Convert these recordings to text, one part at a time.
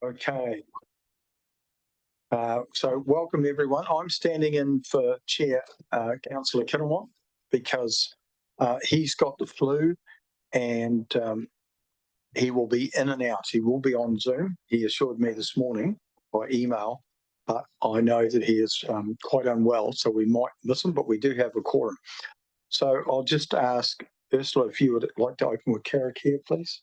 Okay. So welcome everyone. I'm standing in for Chair Councillor Kinawat because he's got the flu and he will be in and out. He will be on Zoom. He assured me this morning by email, but I know that he is quite unwell, so we might miss him, but we do have a quorum. So I'll just ask Ursula if you would like to open with Carrick here, please.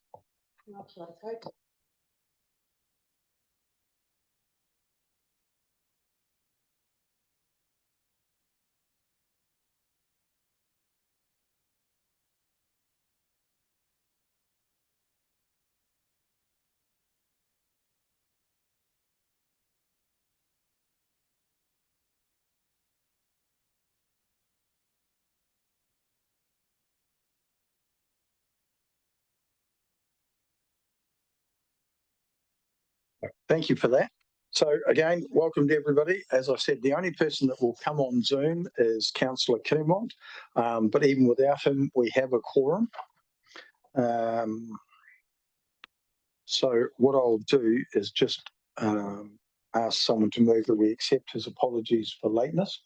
Thank you for that. So again, welcome to everybody. As I said, the only person that will come on Zoom is Councillor Kinawat, but even without him, we have a quorum. So what I'll do is just ask someone to move that we accept his apologies for lateness.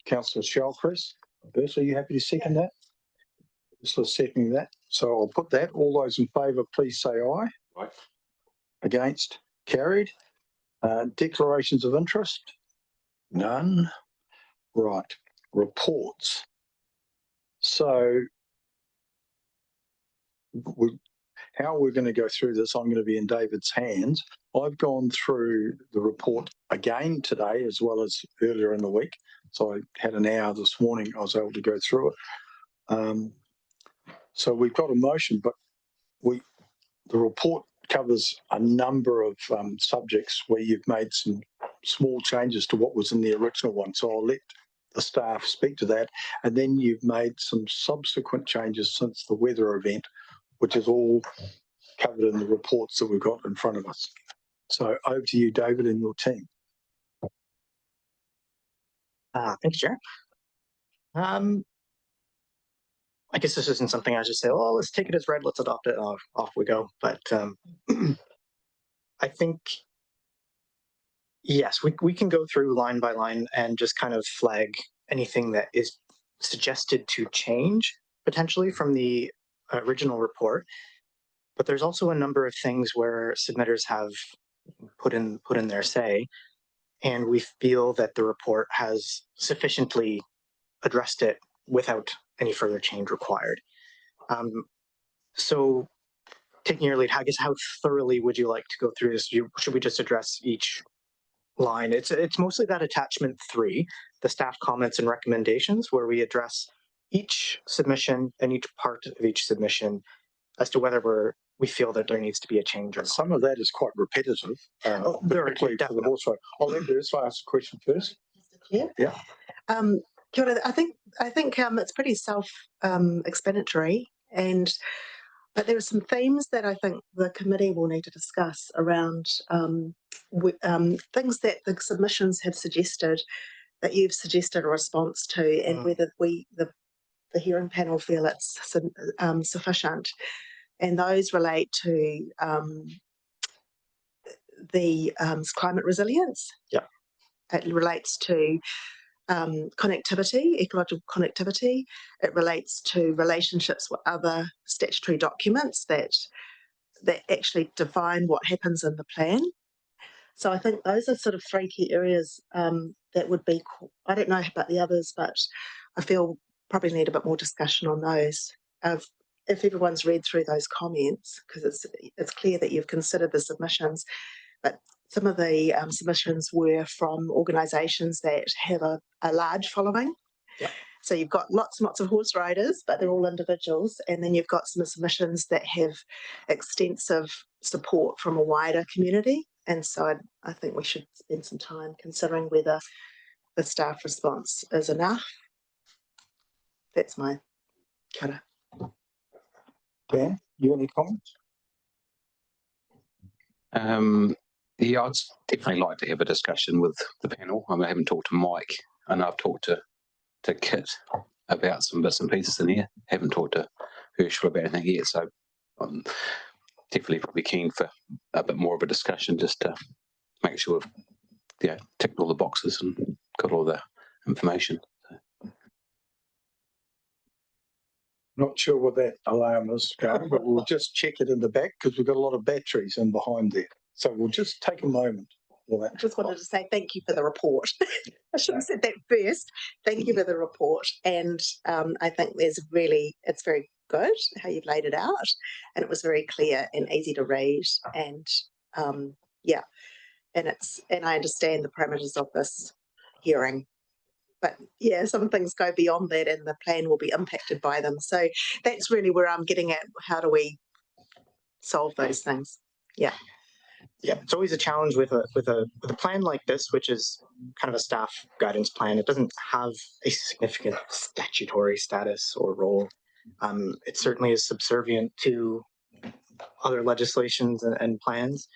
Councillor Shellcrest. Ursula, are you happy to second that? Ursula seconding that. So I'll put that. All those in favour, please say aye. Aye. Against? Carried. Declarations of interest? None. Right. Reports. So how we're going to go through this, I'm going to be in David's hands. I've gone through the report again today as well as earlier in the week. So I had an hour this morning. I was able to go through it. So we've got a motion, but the report covers a number of subjects where you've made some small changes to what was in the original one. So I'll let the staff speak to that. And then you've made some subsequent changes since the weather event, which is all covered in the reports that we've got in front of us. So over to you, David, and your team. Thanks, Chair. I guess this isn't something I just say, oh, let's take it as read, let's adopt it, off we go. But I think, yes, we can go through line by line and just kind of flag anything that is suggested to change potentially from the original report. But there's also a number of things where submitters have put in their say, and we feel that the report has sufficiently addressed it without any further change required. So taking your lead, I guess how thoroughly would you like to go through this? Should we just address each line? It's mostly that attachment 3, the staff comments and recommendations, where we address each submission and each part of each submission as to whether we feel that there needs to be a change or not. Some of that is quite repetitive, particularly for the horse ride. I'll let Ursula ask the question first. Yeah. Kia ora. I think it's pretty self-explanatory, but there are some themes that I think the committee will need to discuss around things that the submissions have suggested, that you've suggested a response to, and whether the hearing panel feel it's sufficient. And those relate to the climate resilience. Yeah. It relates to connectivity, ecological connectivity. It relates to relationships with other statutory documents that actually define what happens in the plan. So I think those are sort of 3 key areas that would be, I don't know about the others, but I feel probably need a bit more discussion on those. If everyone's read through those comments, because it's clear that you've considered the submissions, but some of the submissions were from organisations that have a large following. Yeah. So you've got lots and lots of horse riders, but they're all individuals. And then you've got some submissions that have extensive support from a wider community. And so I think we should spend some time considering whether the staff response is enough. That's my kata. Dan, you have any comments? Yeah, I'd definitely like to have a discussion with the panel. I haven't talked to Mike, and I've talked to Kit about some bits and pieces in here. Haven't talked to Herschel about anything yet, so I'm definitely probably keen for a bit more of a discussion just to make sure we've ticked all the boxes and got all the information. Not sure what that alarm is going, but we'll just check it in the back because we've got a lot of batteries in behind there. So we'll just take a moment for that. I just wanted to say thank you for the report. I should have said that first. Thank you for the report. And I think it's very good how you've laid it out. And it was very clear and easy to read. And and I understand the parameters of this hearing. But yeah, some things go beyond that and the plan will be impacted by them. So that's really where I'm getting at. How do we solve those things? Yeah. Yeah, it's always a challenge with a plan like this, which is kind of a staff guidance plan. It doesn't have a significant statutory status or role. It certainly is subservient to other legislations and plans,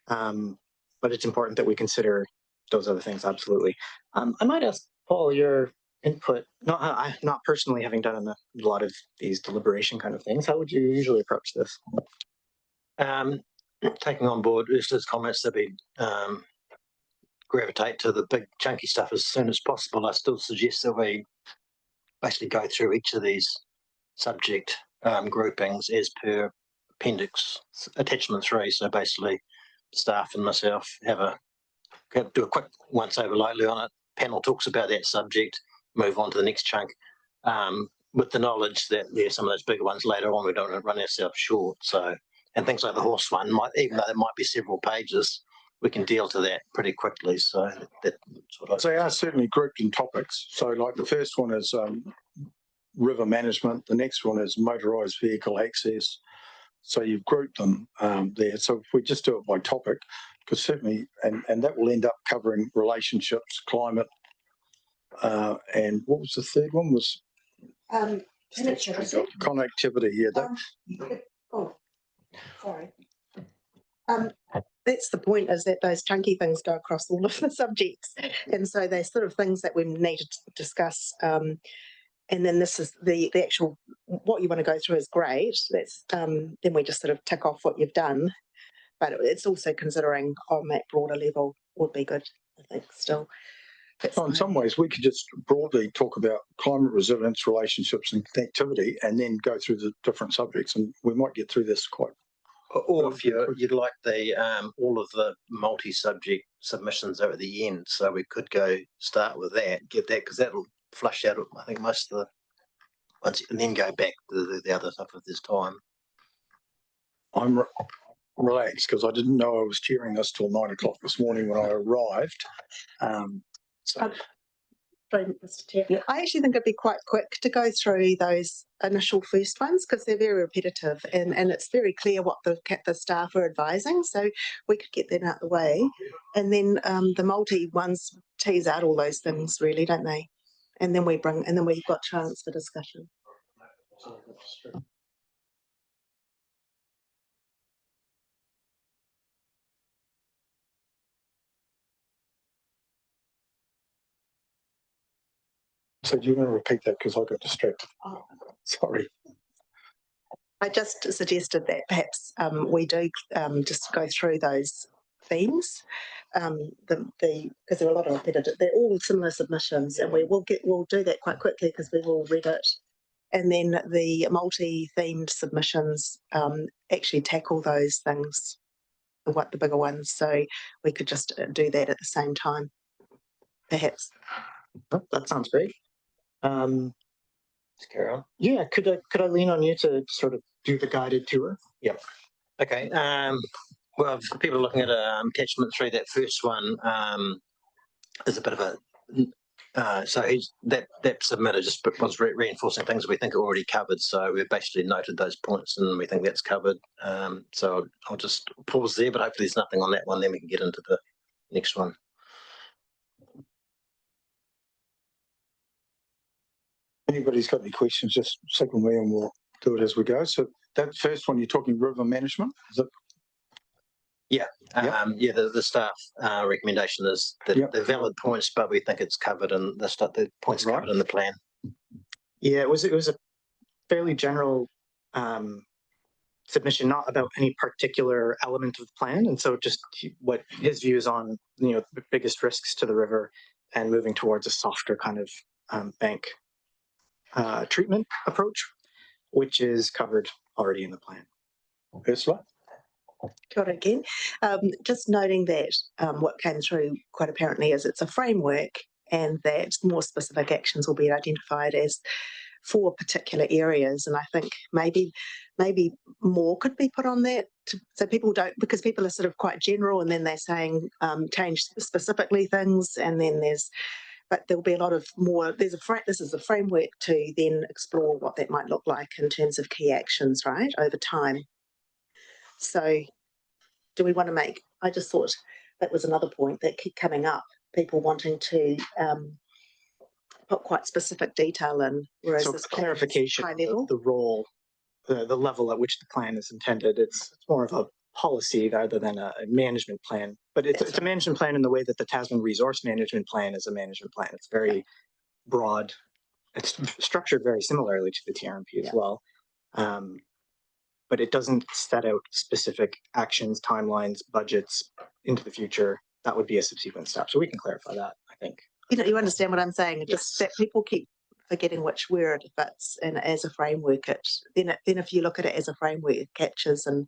but it's important that we consider those other things. Absolutely. I might ask Paul your input. Not personally having done a lot of these deliberation kind of things. How would you usually approach this? Taking on board Ursula's comments that we gravitate to the big chunky stuff as soon as possible. I still suggest that we basically go through each of these subject groupings as per appendix attachment 3. So basically staff and myself do a quick once over lightly on it. Panel talks about that subject, move on to the next chunk, with the knowledge that some of those bigger ones later on we don't want to run ourselves short. So, and things like the horse one, even though there might be several pages, we can deal to that pretty quickly. So that's what They are certainly grouped in topics. So like the first one is river management. The next one is motorised vehicle access. So you've grouped them there. So if we just do it by topic, because certainly, and that will end up covering relationships, climate, and what was the third one? Was Connectivity. Connectivity. Yeah. Sorry. That's the point, is that those chunky things go across all of the subjects. And so they're sort of things that we need to discuss. And then this is the actual, what you want to go through is great. That's then we just sort of tick off what you've done. But it's also considering on that broader level would be good, I think, still. So in some ways, we could just broadly talk about climate resilience, relationships and connectivity, and then go through the different subjects. And we might get through this quite. Or if you'd like the all of the multi-subject submissions are at the end, so we could start with that, get that, because that'll flush out, I think, most of the ones, and then go back to the other stuff if there's time. I'm relaxed because I didn't know I was chairing this till 9 o'clock this morning when I arrived. Sorry, Mr. Chair. Yeah. I actually think it'd be quite quick to go through those initial first ones because they're very repetitive and it's very clear what the staff are advising. So we could get that out of the way. And then the multi ones tease out all those things really, don't they? And then we've got chance for discussion. So do you want to repeat that because I got distracted? Oh. Sorry. I just suggested that perhaps we do just go through those themes, because there are a lot of repetitive. They're all similar submissions, and we'll do that quite quickly because we've all read it. And then the multi-themed submissions actually tackle those things, the bigger ones. So we could just do that at the same time, perhaps. Oh, that sounds great. Let's carry on. Yeah, could I lean on you to sort of do the guided tour? Yep. Okay. Well, for people looking at attachment 3, that first one is a bit of a so that submitter just was reinforcing things we think are already covered. So we've basically noted those points and we think that's covered. So I'll just pause there, but hopefully there's nothing on that one. Then we can get into the next one. Anybody's got any questions, just signal me and we'll do it as we go. So that first one, you're talking river management, is it? Yeah. The staff recommendation is that the valid points, but we think it's covered and the points covered in the plan. Yeah, it was a fairly general submission, not about any particular element of the plan. And so just what his views on, the biggest risks to the river and moving towards a softer kind of bank treatment approach, which is covered already in the plan. Ursula? Kia ora again. Just noting that what came through quite apparently is it's a framework and that more specific actions will be identified as for particular areas. And I think maybe more could be put on that so people don't, because people are sort of quite general and then they're saying change specifically things, and then but there'll be a lot of more, this is a framework to then explore what that might look like in terms of key actions, right, over time. So do we want to make, I just thought that was another point that kept coming up, people wanting to put quite specific detail in, whereas So this clarification high of level. the role, the level at which the plan is intended. It's more of a policy rather than a management plan. But it's a management plan in the way that the Tasman Resource Management Plan is a management plan. It's very broad. It's structured very similarly to the TRMP as well. But it doesn't set out specific actions, timelines, budgets into the future. That would be a subsequent step. So we can clarify that, I think. You understand what I'm saying? Yes. Just that people keep forgetting where it fits, and as a framework, then if you look at it as a framework, it captures and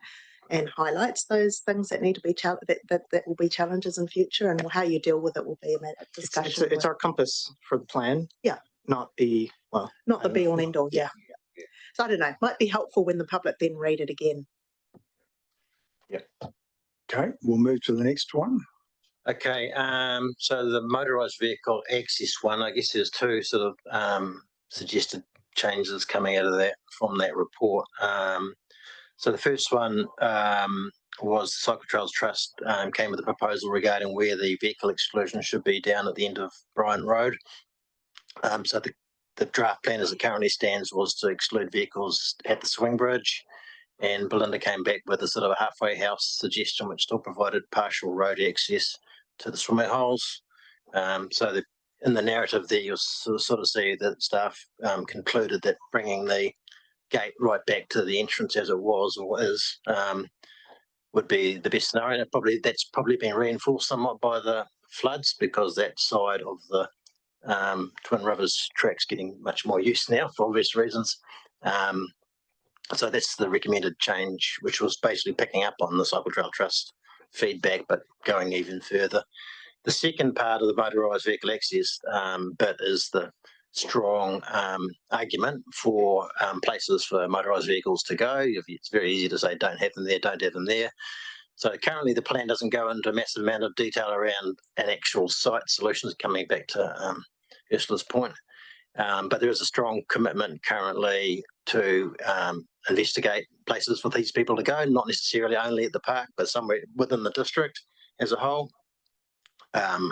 highlights those things that need to be that will be challenges in future, and how you deal with it will be a discussion. It's our compass for the plan. Yeah. Not the be all end all. Yeah. So I don't know. Might be helpful when the public then read it again. Yeah. Okay, we'll move to the next one. Okay, so the motorised vehicle access one, I guess there's two sort of suggested changes coming out of that from that report. So the first one was the Cycle Trails Trust came with a proposal regarding where the vehicle exclusion should be down at the end of Bryant Road. So the draft plan as it currently stands was to exclude vehicles at the swing bridge, and Belinda came back with a sort of a halfway house suggestion which still provided partial road access to the swimming holes. So in the narrative there, you'll sort of see that staff concluded that bringing the gate right back to the entrance as it was or is would be the best scenario. And that's probably been reinforced somewhat by the floods, because that side of the Twin Rivers track's getting much more use now for obvious reasons. So that's the recommended change, which was basically picking up on the Cycle Trail Trust feedback, but going even further. The second part of the motorised vehicle access bit is the strong argument for places for motorised vehicles to go. It's very easy to say don't have them there, don't have them there. So currently the plan doesn't go into a massive amount of detail around an actual site solutions, coming back to Ursula's point. But there is a strong commitment currently to investigate places for these people to go, not necessarily only at the park, but somewhere within the district as a whole. I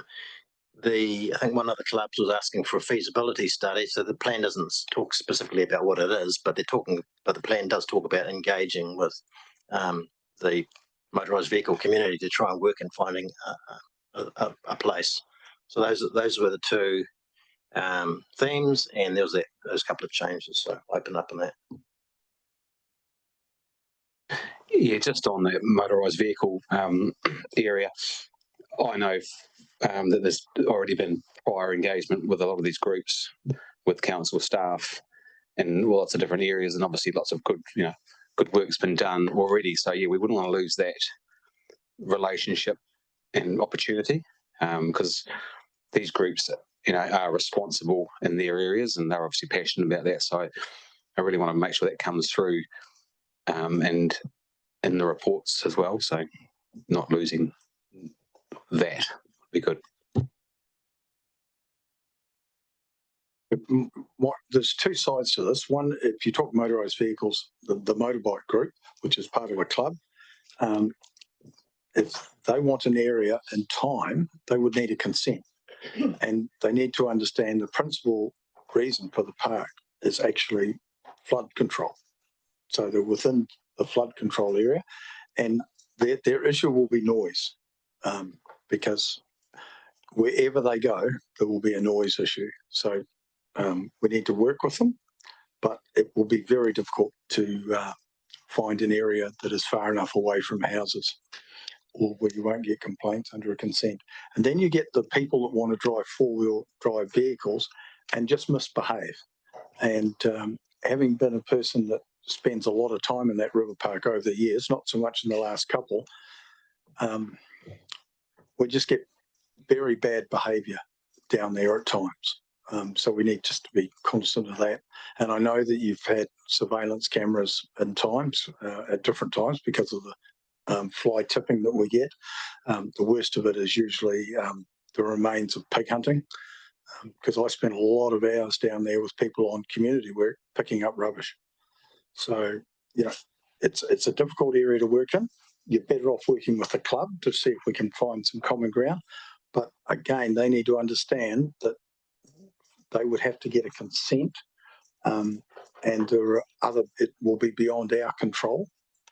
think one of the clubs was asking for a feasibility study, so the plan doesn't talk specifically about what it is, but the plan does talk about engaging with the motorised vehicle community to try and work in finding a place. So those were the two themes, and there was those couple of changes. So open up on that. Yeah, just on the motorised vehicle area, I know that there's already been prior engagement with a lot of these groups, with council staff, and lots of different areas, and obviously lots of good work's been done already. So yeah, we wouldn't want to lose that relationship and opportunity, because these groups, are responsible in their areas, and they're obviously passionate about that. So I really want to make sure that comes through, and in the reports as well. So not losing that would be good. There's two sides to this. One, if you talk motorised vehicles, the motorbike group, which is part of a club, if they want an area and time, they would need a consent. And they need to understand the principal reason for the park is actually flood control. So they're within the flood control area, and their issue will be noise, because wherever they go, there will be a noise issue. So we need to work with them, but it will be very difficult to find an area that is far enough away from houses or where you won't get complaints under a consent. And then you get the people that want to drive four-wheel drive vehicles and just misbehave. And having been a person that spends a lot of time in that river park over the years, not so much in the last couple, we just get very bad behaviour down there at times. So we need just to be cognizant of that. And I know that you've had surveillance cameras in times, at different times, because of the fly tipping that we get. The worst of it is usually the remains of pig hunting, because I spent a lot of hours down there with people on community work picking up rubbish. So, it's a difficult area to work in. You're better off working with the club to see if we can find some common ground. But again, they need to understand that they would have to get a consent, and there are it will be beyond our control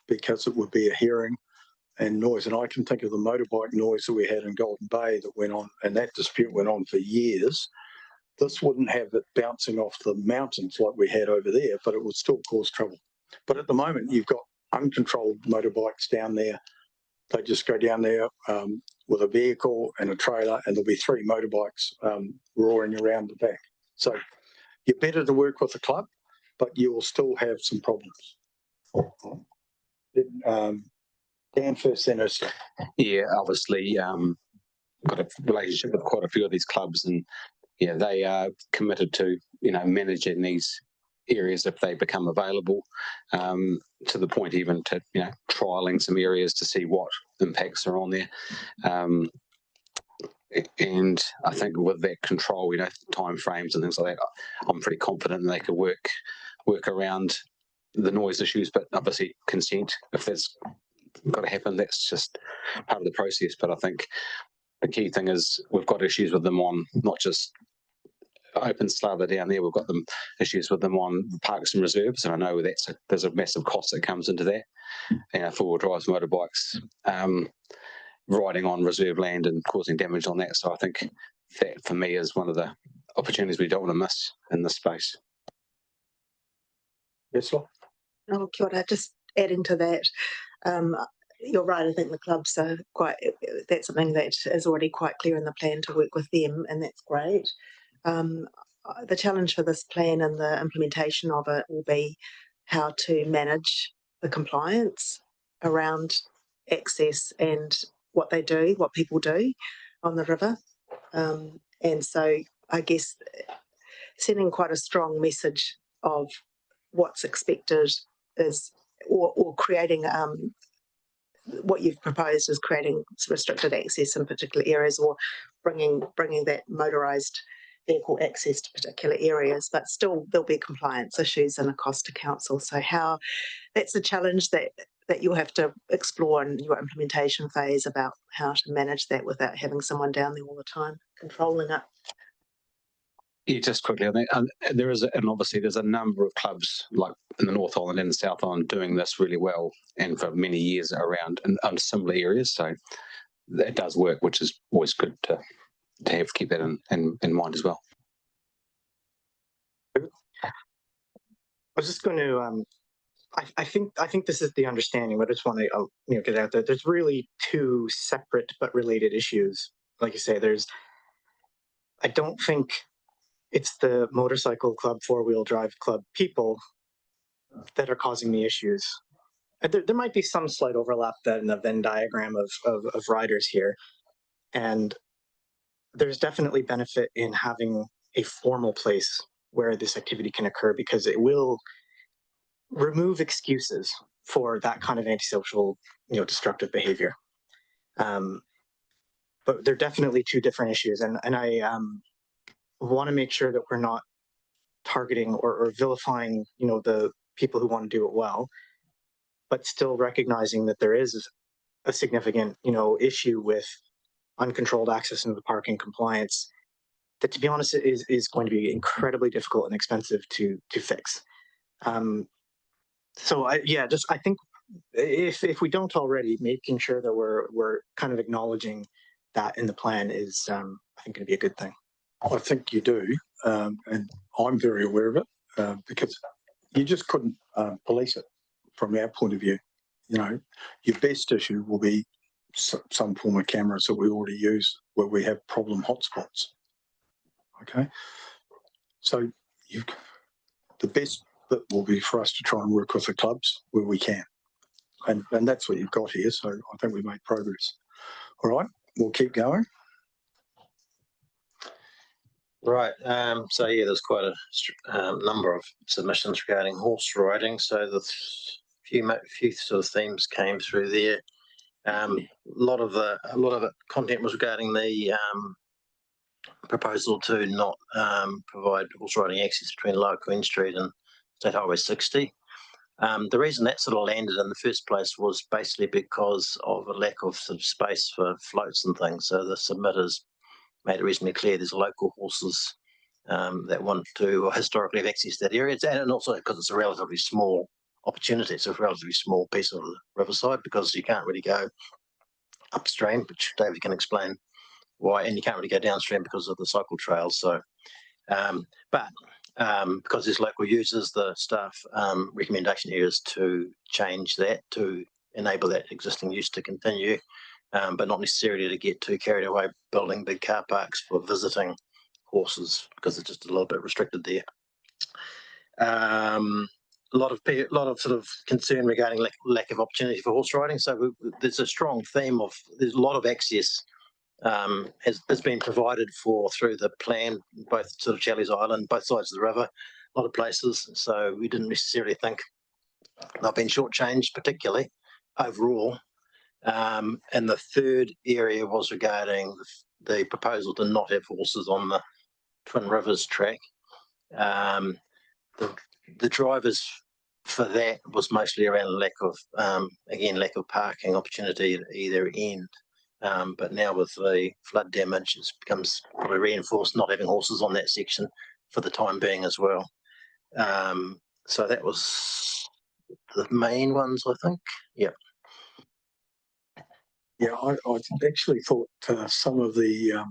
because it would be a hearing and noise. And I can think of the motorbike noise that we had in Golden Bay that went on, and that dispute went on for years. This wouldn't have it bouncing off the mountains like we had over there, but it would still cause trouble. But at the moment, you've got uncontrolled motorbikes down there. They just go down there with a vehicle and a trailer, and there'll be 3 motorbikes roaring around the back. So you're better to work with the club, but you will still have some problems. Dan first, then Ursula. Yeah, obviously, got a relationship with quite a few of these clubs, and yeah, they are committed to managing these areas if they become available, to the point even to trialing some areas to see what impacts are on there. And I think with that control, time frames and things like that, I'm pretty confident they could work around the noise issues. But obviously, consent, if that's got to happen, that's just part of the process. But I think the key thing is we've got issues with them on not just open slather down there, we've got them issues with them on parks and reserves, and I know there's a massive cost that comes into that. Four-wheel drive motorbikes riding on reserve land and causing damage on that. So I think that for me is one of the opportunities we don't want to miss in this space. Ursula? Oh, kia ora. Just adding to that, you're right. I think the clubs are that's something that is already quite clear in the plan to work with them, and that's great. The challenge for this plan and the implementation of it will be how to manage the compliance around access and what people do on the river. And so I guess sending quite a strong message of what's expected is, or creating what you've proposed is creating restricted access in particular areas, or bringing that motorised vehicle access to particular areas, but still there'll be compliance issues and a cost to council. So that's a challenge that you'll have to explore in your implementation phase, about how to manage that without having someone down there all the time controlling it. Yeah, just quickly on that, and obviously there's a number of clubs like in the North Island and the South Island doing this really well, and for many years around in similar areas. So that does work, which is always good to keep that in mind as well. I was just going to. I think this is the understanding, but I just want to get out there. There's really 2 separate but related issues. Like you say, I don't think it's the motorcycle club, 4-wheel drive club people that are causing the issues. There might be some slight overlap in the Venn diagram of riders here, and there's definitely benefit in having a formal place where this activity can occur, because it will remove excuses for that kind of antisocial, destructive behavior. But they're definitely 2 different issues, and I want to make sure that we're not targeting or vilifying, the people who want to do it well, but still recognizing that there is a significant, issue with uncontrolled access into the park and compliance that, to be honest, is going to be incredibly difficult and expensive to fix. So I think if we don't already, making sure that we're kind of acknowledging that in the plan is, I think, going to be a good thing. I think you do, and I'm very aware of it, because you just couldn't police it. from our point of view. You know, your best issue will be some form of cameras that we already use where we have problem hotspots. Okay, so the best bit will be for us to try and work with the clubs where we can, and that's what you've got here. So I think we've made progress. All right, we'll keep going. Right. So yeah, there's quite a number of submissions regarding horse riding. So the few sort of themes came through there. A lot of the content was regarding the proposal to not provide horse riding access between Lower Queen Street and State Highway 60. The reason that sort of landed in the first place was basically because of a lack of sort of space for floats and things. So the submitters made it reasonably clear there's local horses that want to historically have access to that area, and also because it's a relatively small opportunity. It's a relatively small piece of the riverside because you can't really go upstream, which David can explain why, and you can't really go downstream because of the cycle trails. So, because there's local users, the staff recommendation here is to change that to enable that existing use to continue, but not necessarily to get too carried away building big car parks for visiting horses, because it's just a little bit restricted there. A lot of sort of concern regarding lack of opportunity for horse riding. So there's a strong theme of there's a lot of access has been provided for through the plan, both sort of Chellies Island, both sides of the river, a lot of places. So we didn't necessarily think they've been shortchanged particularly overall. And the third area was regarding the proposal to not have horses on the Twin Rivers track. The drivers for that was mostly around lack of parking opportunity at either end. But now with the flood damage, it becomes probably reinforced not having horses on that section for the time being as well. So that was the main ones, I think. Yeah. Yeah, I actually thought some of the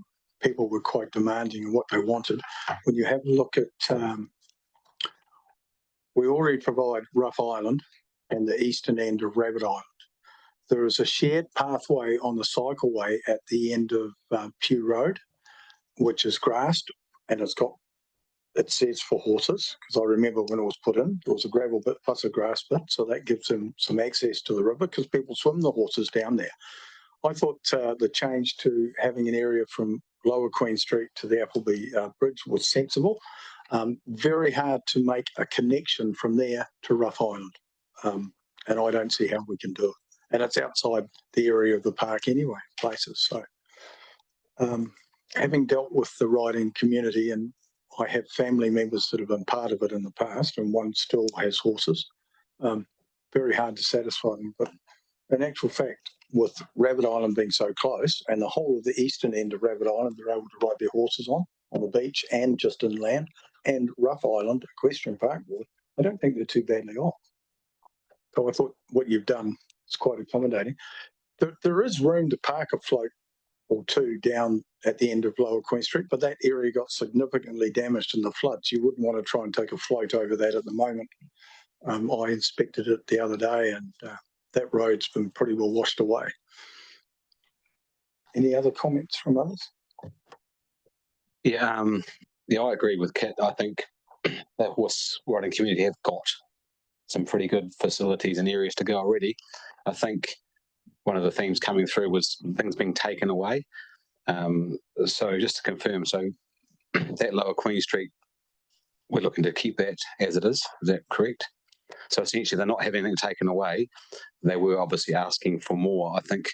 people were quite demanding in what they wanted. When you have a look at, we already provide Rough Island and the eastern end of Rabbit Island. There is a shared pathway on the cycleway at the end of Pew Road, which is grassed, and it says for horses, because I remember when it was put in, there was a gravel bit plus a grass bit, so that gives them some access to the river because people swim the horses down there. I thought the change to having an area from Lower Queen Street to the Appleby Bridge was sensible. Very hard to make a connection from there to Rough Island, and I don't see how we can do it. And it's outside the area of the park anyway, places. So having dealt with the riding community, and I have family members that have been part of it in the past, and one still has horses, very hard to satisfy them. But in actual fact, with Rabbit Island being so close and the whole of the eastern end of Rabbit Island, they're able to ride their horses on the beach and just inland, and Rough Island, Equestrian Park, I don't think they're too badly off. So I thought what you've done is quite accommodating. There is room to park a float or two down at the end of Lower Queen Street, but that area got significantly damaged in the floods. You wouldn't want to try and take a float over that at the moment. I inspected it the other day, and that road's been pretty well washed away. Any other comments from others? Yeah, I agree with Kit. I think that horse riding community have got some pretty good facilities and areas to go already. I think one of the themes coming through was things being taken away. So just to confirm, so that Lower Queen Street, we're looking to keep that as it is. Is that correct? So essentially, they're not having anything taken away. They were obviously asking for more. I think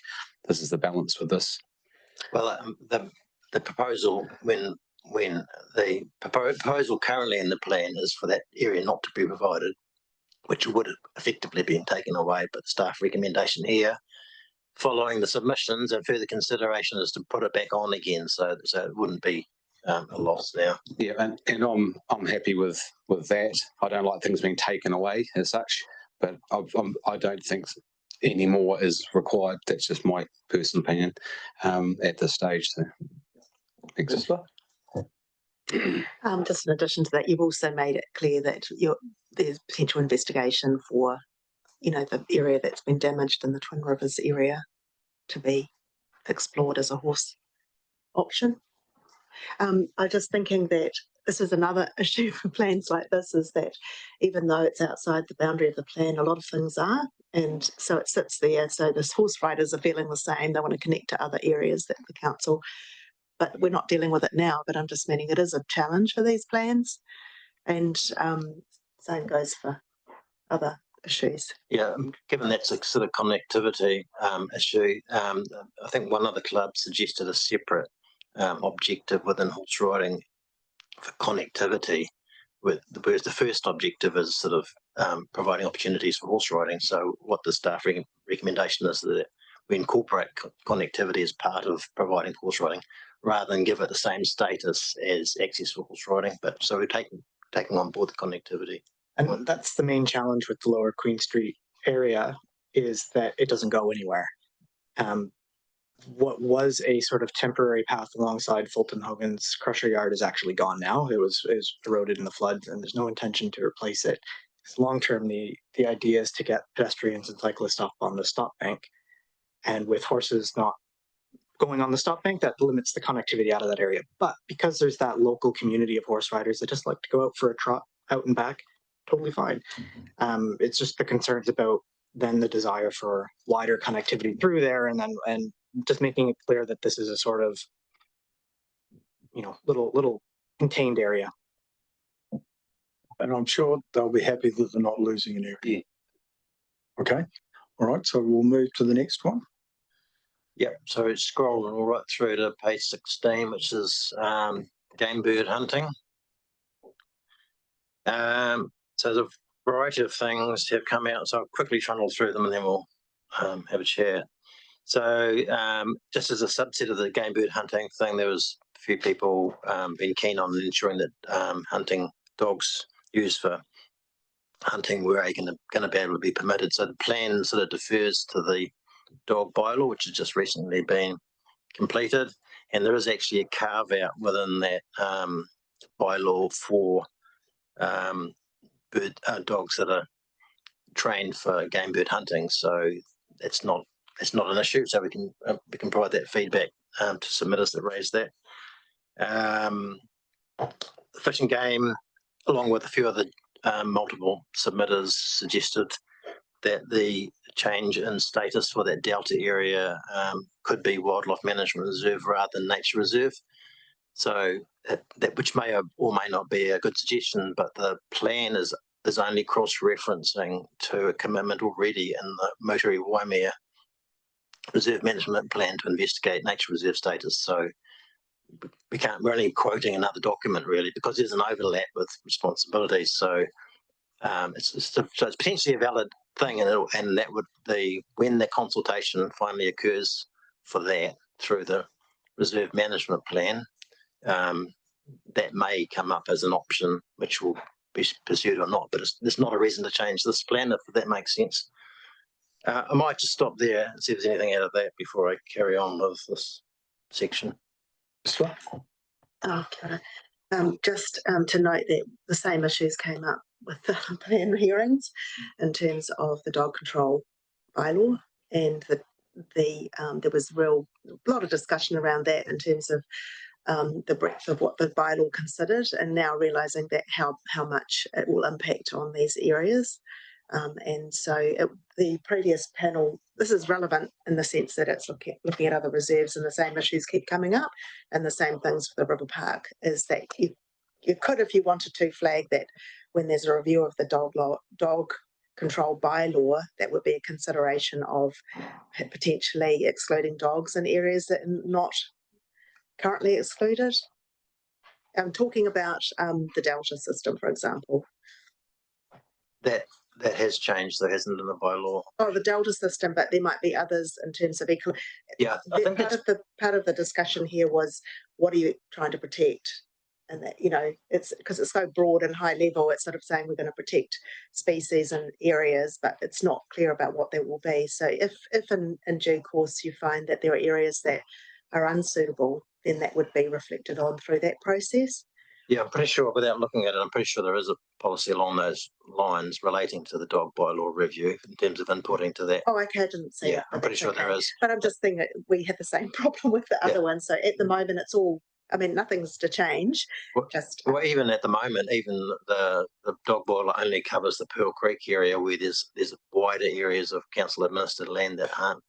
this is the balance with this. Well, the proposal when the proposal currently in the plan is for that area not to be provided, which would have effectively been taken away. But the staff recommendation here, following the submissions and further consideration, is to put it back on again, so it wouldn't be a loss now. Yeah, and I'm happy with that. I don't like things being taken away as such, but I don't think any more is required. That's just my personal opinion at this stage. So, thanks. Just in addition to that, you've also made it clear that there's potential investigation for the area that's been damaged in the Twin Rivers area to be explored as a horse option. I'm just thinking that this is another issue for plans like this, is that even though it's outside the boundary of the plan, a lot of things are, and so it sits there. So the horse riders are feeling the same. They want to connect to other areas that the council, but we're not dealing with it now. But I'm just meaning it is a challenge for these plans, and same goes for other issues. Yeah, given that's a sort of connectivity issue, I think one other club suggested a separate objective within horse riding for connectivity, whereas the first objective is sort of providing opportunities for horse riding. So what the staff recommendation is that we incorporate connectivity as part of providing horse riding, rather than give it the same status as access for horse riding. But so we're taking on board the connectivity. And that's the main challenge with the Lower Queen Street area, is that it doesn't go anywhere. What was a sort of temporary path alongside Fulton Hogan's crusher yard is actually gone now. It was eroded in the floods, and there's no intention to replace it. Long term, the idea is to get pedestrians and cyclists up on the stop bank, and with horses not going on the stop bank, that limits the connectivity out of that area. But because there's that local community of horse riders that just like to go out for a trot out and back, totally fine. It's just the concerns about then the desire for wider connectivity through there, and just making it clear that this is a sort of, little contained area. And I'm sure they'll be happy that they're not losing an area. Yeah. Okay. All right. So we'll move to the next one. Yep. So scrolling all right through to page 16, which is game bird hunting. So there's a variety of things have come out. So I'll quickly trundle through them and then we'll have a chat. So just as a subset of the game bird hunting thing, there was a few people being keen on ensuring that hunting dogs used for hunting were going to be able to be permitted. So the plan sort of defers to the dog bylaw, which has just recently been completed, and there is actually a carve out within that bylaw for dogs that are trained for game bird hunting. So it's not an issue. So we can provide that feedback to submitters that raise that. The fishing game, along with a few other multiple submitters, suggested that the change in status for that delta area could be wildlife management reserve rather than nature reserve. So that which may or may not be a good suggestion, but the plan is only cross-referencing to a commitment already in the Motiri Waimea Reserve Management Plan to investigate nature reserve status. So we're only quoting another document really, because there's an overlap with responsibilities. So it's potentially a valid thing, and that would be when the consultation finally occurs for that through the reserve management plan. That may come up as an option which will be pursued or not, but there's not a reason to change this plan, if that makes sense. I might just stop there and see if there's anything out of that before I carry on with this section. Okay. Just to note that the same issues came up with the plan hearings in terms of the dog control bylaw, and there was a lot of discussion around that in terms of the breadth of what the bylaw considered, and now realising that how much it will impact on these areas. And so the previous panel, this is relevant in the sense that it's looking at other reserves, and the same issues keep coming up, and the same things for the River Park, is that you could, if you wanted to, flag that when there's a review of the dog control bylaw, that would be a consideration of potentially excluding dogs in areas that are not currently excluded. I'm talking about the Delta system, for example. That has changed, though, hasn't it, in the bylaw? Oh, the Delta system, but there might be others in terms of Yeah, I think part of the discussion here was, what are you trying to protect? And that, it's because it's so broad and high level, it's sort of saying we're going to protect species and areas, but it's not clear about what they will be. So if in due course you find that there are areas that are unsuitable, then that would be reflected on through that process. Yeah, I'm pretty sure, without looking at it, I'm pretty sure there is a policy along those lines relating to the dog bylaw review in terms of inputting to that. Oh, okay, I didn't see it. Yeah, I'm but pretty that's sure okay. there is. But I'm just thinking that we have the same problem with the other one. So at the moment, it's all, I mean, nothing's to change. Well, even at the moment, even the dog bylaw only covers the Pearl Creek area where there's wider areas of council administered land that aren't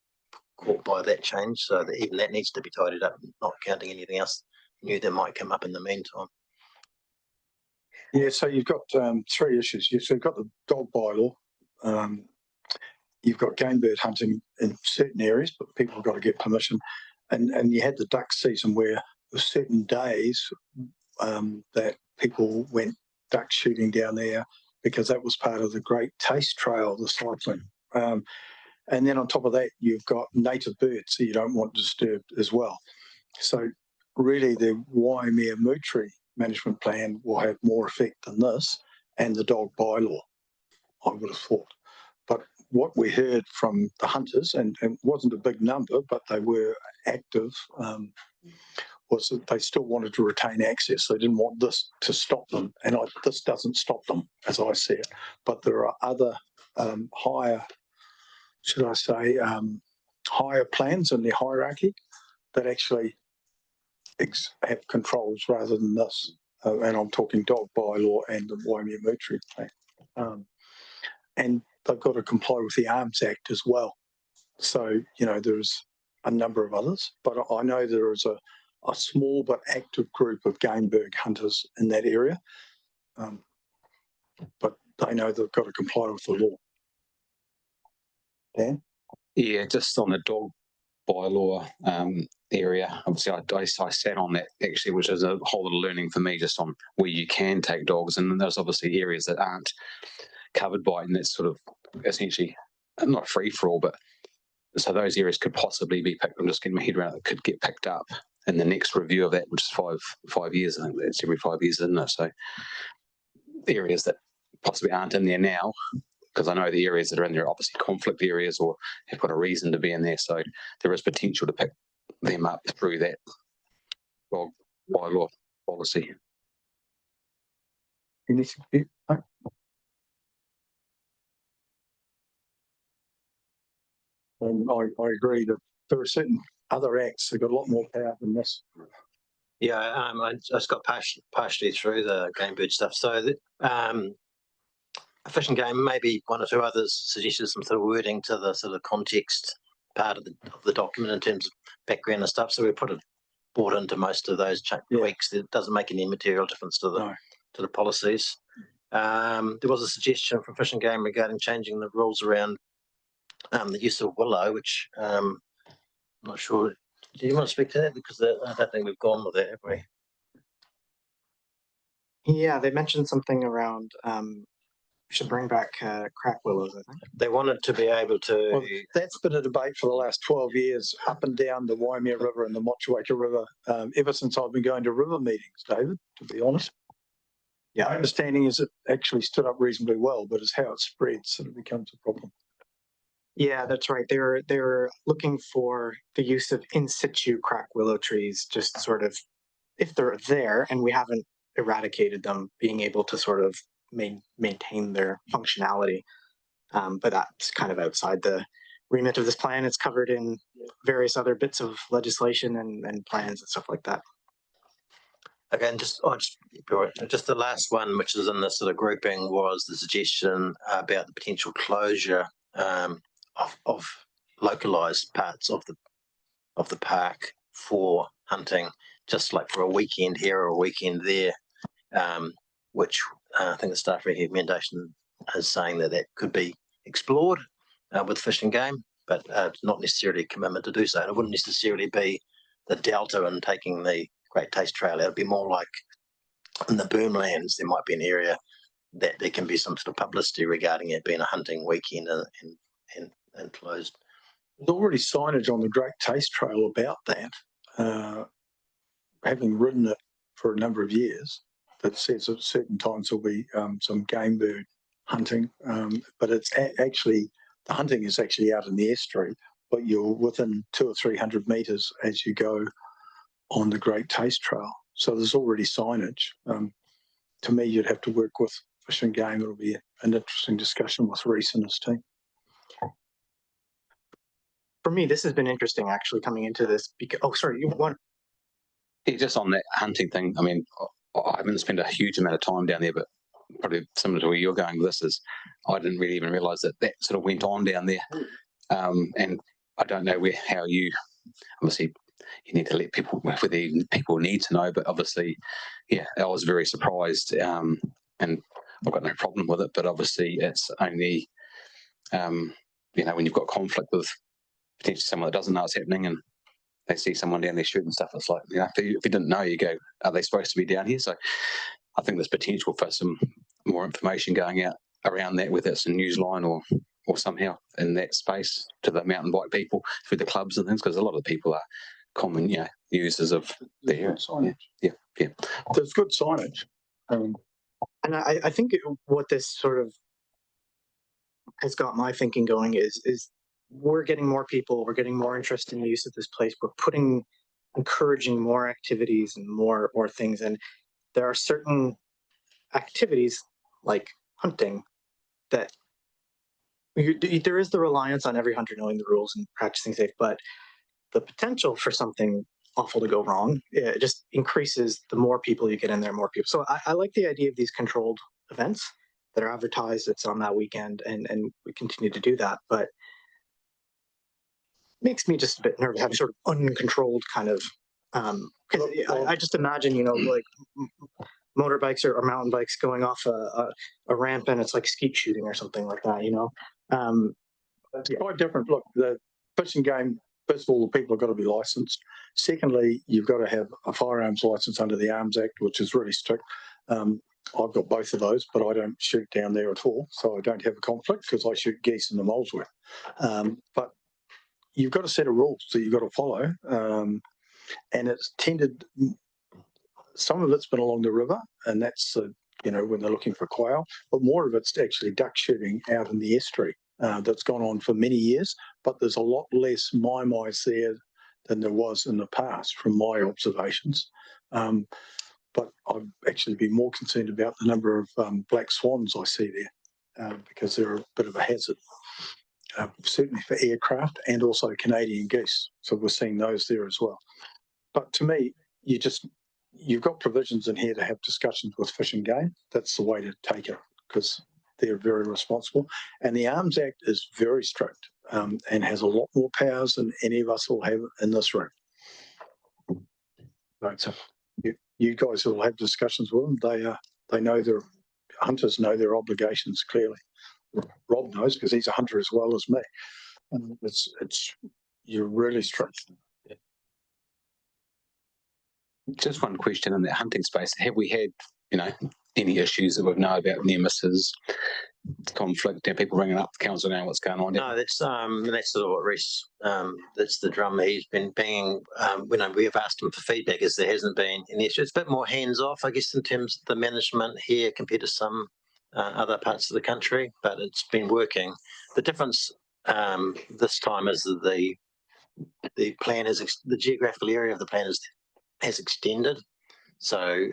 caught by that change. So that even that needs to be tidied up, not counting anything else new that might come up in the meantime. Yeah, so you've got three issues. You've got the dog bylaw. You've got game bird hunting in certain areas, but people have got to get permission. And you had the duck season where there were certain days that people went duck shooting down there because that was part of the Great Taste Trail, the cycling. And then on top of that, you've got native birds that you don't want disturbed as well. So really the Waimea Mootree management plan will have more effect than this and the dog bylaw, I would have thought. But what we heard from the hunters, and it wasn't a big number, but they were active, was that they still wanted to retain access. They didn't want this to stop them. And this doesn't stop them, as I see it. But there are other higher, should I say, higher plans in the hierarchy that actually have controls rather than this. And I'm talking dog bylaw and the Waimea Mootree plan. And they've got to comply with the Arms Act as well. So, you know, there's a number of others, but I know there is a small but active group of game bird hunters in that area. But they know they've got to comply with the law. Dan? Yeah, just on the dog bylaw area, obviously I sat on that actually, which is a whole lot of learning for me just on where you can take dogs, and then there's obviously areas that aren't covered by it, and that's sort of essentially not free for all, but so those areas could possibly be picked. I'm just getting my head around it, could get picked up in the next review of that, which is 5 years. I think it's every 5 years, isn't it? So the areas that possibly aren't in there now, because I know the areas that are in there are obviously conflict areas or have got a reason to be in there. So there is potential to pick them up through that dog bylaw policy. Anything? No? And I agree that there are certain other acts that got a lot more power than this. Yeah, I just got partially through the game bird stuff. So a fishing game, maybe one or two others suggested some sort of wording to the sort of context part of the document in terms of background and stuff. So we brought into most of those tweaks. It doesn't make any material difference to the policies. There was a suggestion from Fish and Game regarding changing the rules around the use of willow, which I'm not sure. Do you want to speak to that? Because I don't think we've gone with that, have we? Yeah, they mentioned something around we should bring back crack willows, I think. They wanted to be able to. Well, that's been a debate for the last 12 years, up and down the Waimea River and the Motueka River, ever since I've been going to river meetings, David, to be honest. Yeah, my understanding is it actually stood up reasonably well, but it's how it spreads that it becomes a problem. Yeah, that's right. They were looking for the use of in situ crack willow trees, just sort of, if they're there and we haven't eradicated them, being able to sort of maintain their functionality. But that's kind of outside the remit of this plan. It's covered in various other bits of legislation and plans and stuff like that. Again, just the last one, which is in this sort of grouping, was the suggestion about the potential closure of localized parts of the park for hunting, just like for a weekend here or a weekend there, which I think the staff recommendation is saying that could be explored with Fish and Game, but not necessarily a commitment to do so. And it wouldn't necessarily be the delta and taking the Great Taste Trail. It would be more like in the Boomlands, there might be an area that there can be some sort of publicity regarding it being a hunting weekend and closed. There's already signage on the Great Taste Trail about that, having ridden it for a number of years, that says at certain times there'll be some game bird hunting, but it's actually, the hunting is actually out in the estuary, but you're within 200 or 300 metres as you go on the Great Taste Trail. So there's already signage. To me, you'd have to work with Fish and Game. It'll be an interesting discussion with Reece and his team. For me, this has been interesting actually coming into this because, oh, sorry, you want, Yeah, just on that hunting thing, I mean, I haven't spent a huge amount of time down there, but probably similar to where you're going with this is I didn't really even realise that that sort of went on down there. And I don't know how you, obviously, you need to let people, whether even people need to know, but obviously, yeah, I was very surprised, and I've got no problem with it, but obviously it's only, you know, when you've got conflict with potentially someone that doesn't know what's happening and they see someone down there shooting stuff, it's like, you know, if you didn't know, you go, are they supposed to be down here? So I think there's potential for some more information going out around that, whether it's a newsline or somehow in that space to the mountain bike people through the clubs and things, because a lot of people are common, you know, users of the area. Signage. Yeah. There's good signage. and I think what this sort of has got my thinking going is we're getting more people, we're getting more interest in the use of this place. We're encouraging more activities and more things. And there are certain activities like hunting that there is the reliance on every hunter knowing the rules and practicing safe, but the potential for something awful to go wrong, it just increases the more people you get in there, more people. So I like the idea of these controlled events that are advertised. It's on that weekend, and we continue to do that, but makes me just a bit nervous having sort of uncontrolled kind of because I just imagine, you know, like motorbikes or mountain bikes going off a ramp and it's like skeet shooting or something like that, you know. It's quite different. Look, the Fish and Game, first of all, the people have got to be licensed. Secondly, you've got to have a firearms license under the Arms Act, which is really strict. I've got both of those, but I don't shoot down there at all, so I don't have a conflict because I shoot geese in the Molesworth. But you've got a set of rules that you've got to follow, and it's tended. Some of it's been along the river, and that's you know, when they're looking for quail, but more of it's actually duck shooting out in the estuary. That's gone on for many years, but there's a lot less mice there than there was in the past from my observations. But I've actually been more concerned about the number of black swans I see there, because they're a bit of a hazard, certainly for aircraft and also Canadian geese. So we're seeing those there as well. But to me, you've got provisions in here to have discussions with Fish and Game. That's the way to take it, because they're very responsible. And the Arms Act is very strict, and has a lot more powers than any of us will have in this room. Right, so you guys will have discussions with them. They know their hunters know their obligations clearly. Rob knows because he's a hunter as well as me. And it's you're really strict. Just one question in that hunting space. Have we had, you know, any issues that we know about near misses, conflict, people ringing up the council now, what's going on? No, that's sort of what Reece, that's the drummer he's been banging. When we have asked him for feedback, is there hasn't been any issue. It's a bit more hands off, I guess, in terms of the management here compared to some other parts of the country, but it's been working. The difference this time is that the plan is the geographical area of the plan has extended, so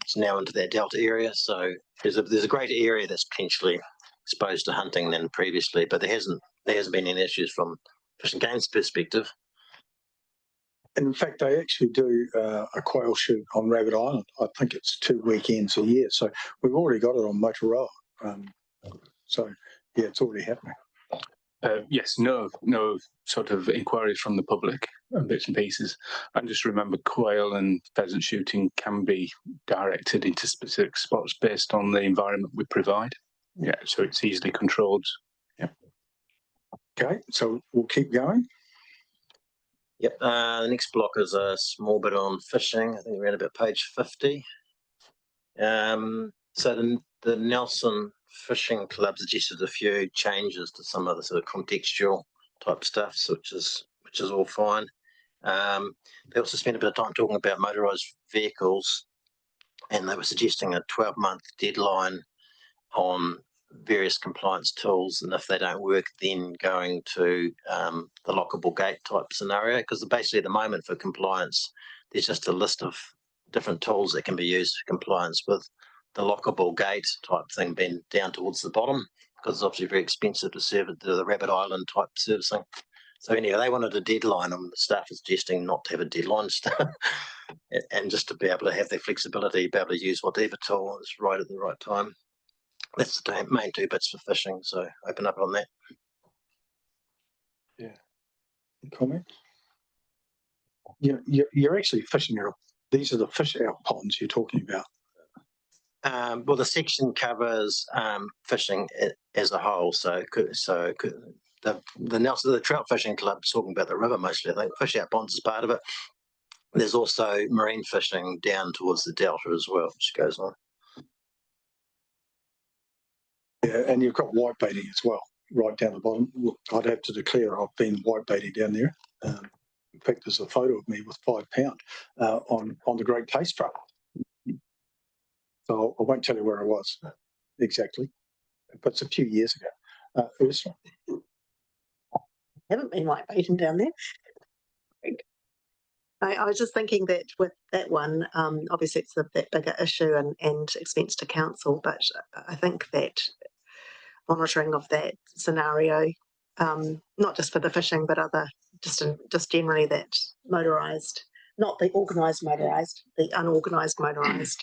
it's now into that delta area. So there's a greater area that's potentially exposed to hunting than previously, but there hasn't been any issues from Fish and Game's perspective. And in fact, they actually do a quail shoot on Rabbit Island. I think it's 2 weekends a year, so we've already got it on Motorola. So yeah, it's already happening. Yes, no sort of inquiries from the public and bits and pieces. I just remember quail and pheasant shooting can be directed into specific spots based on the environment we provide. Yeah, so it's easily controlled. Yeah. Okay, so we'll keep going. Yep. The next block is a small bit on fishing. I think we're at about page 50. So the Nelson Fishing Club suggested a few changes to some of the sort of contextual type stuff, which is all fine. They also spent a bit of time talking about motorised vehicles, and they were suggesting a 12-month deadline on various compliance tools, and if they don't work, then going to the lockable gate type scenario, because basically at the moment for compliance, there's just a list of different tools that can be used for compliance with the lockable gate type thing being down towards the bottom, because it's obviously very expensive to serve it to the Rabbit Island type servicing. So anyway, they wanted a deadline, and the staff is suggesting not to have a deadline and just to be able to have the flexibility, be able to use whatever tool is right at the right time. That's the main two bits for fishing, so open up on that. Comment? You're actually fishing out. These are the fish out ponds you're talking about. Well, the section covers fishing as a whole. So the Trout Fishing Club is talking about the river mostly. I think fish out ponds is part of it. There's also marine fishing down towards the delta as well, which goes on. Yeah, and you've got white baiting as well, right down the bottom. Look, I'd have to declare I've been white baiting down there. In fact, there's a photo of me with 5 pound on the Great Taste Trail. So I won't tell you where I was exactly, but it's a few years ago. Ursula? Haven't been white baiting down there. I was just thinking that with that one, obviously it's a that bigger issue and expense to council, but I think that monitoring of that scenario, not just for the fishing, but other just generally that motorised, not the organised motorised, the unorganised motorised,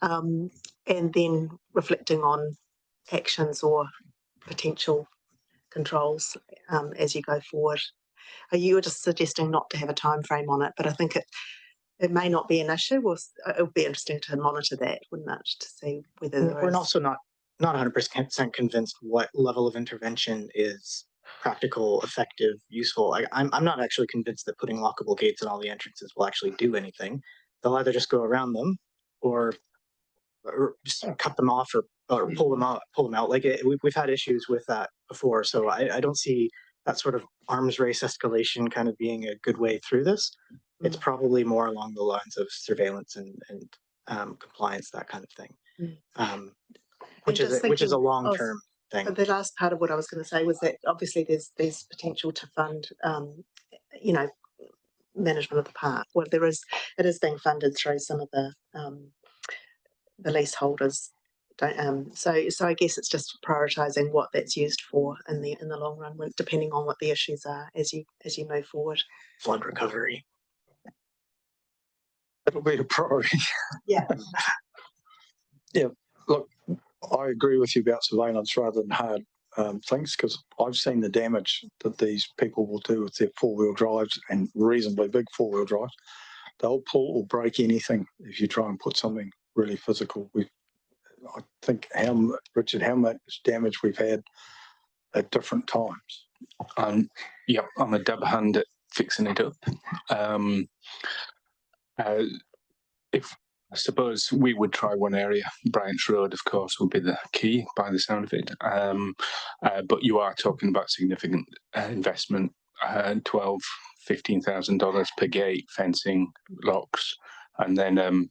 and then reflecting on actions or potential controls as you go forward. You were just suggesting not to have a time frame on it, but I think it may not be an issue. It would be interesting to monitor that, wouldn't it, to see whether there We're is... also not 100% convinced what level of intervention is practical, effective, useful. I'm not actually convinced that putting lockable gates in all the entrances will actually do anything. They'll either just go around them or just cut them off or pull them out. Like we've had issues with that before, so I don't see that sort of arms race escalation kind of being a good way through this. It's probably more along the lines of surveillance and compliance, that kind of thing, which is a long-term thing. The last part of what I was going to say was that obviously there's potential to fund, management of the park. Well, it is being funded through some of the leaseholders. So I guess it's just prioritising what that's used for in the long run, depending on what the issues are as you move forward. Flood recovery. It'll be a priority. Yeah. Yeah. Look, I agree with you about surveillance rather than hard things, because I've seen the damage that these people will do with their 4-wheel drives and reasonably big 4-wheel drives. They'll pull or break anything if you try and put something really physical. I think Richard, how much damage we've had at different times. Yep, I'm a dab hand at fixing it up. If I suppose we would try one area, Bryant's Road, of course, would be the key by the sound of it. But you are talking about significant investment, $12,000-15,000 per gate, fencing, locks, and then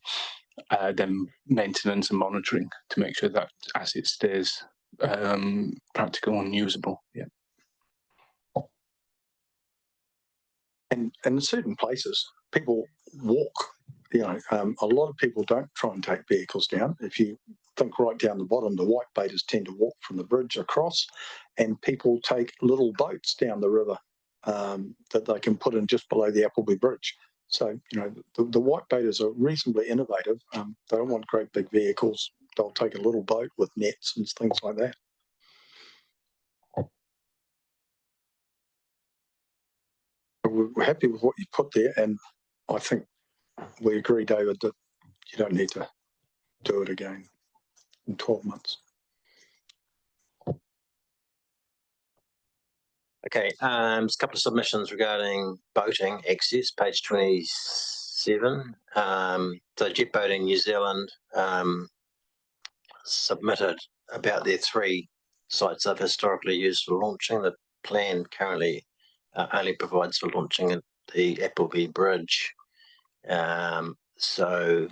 maintenance and monitoring to make sure that asset stays practical and usable. Yeah. And in certain places, people walk. A lot of people don't try and take vehicles down. If you think right down the bottom, the white baiters tend to walk from the bridge across, and people take little boats down the river that they can put in just below the Appleby Bridge. So, the white baiters are reasonably innovative. They don't want great big vehicles. They'll take a little boat with nets and things like that. But we're happy with what you put there, and I think we agree, David, that you don't need to do it again in 12 months. Okay, just a couple of submissions regarding boating access, page 27. So Jet Boating New Zealand submitted about their 3 sites they've historically used for launching. The plan currently only provides for launching at the Appleby Bridge. So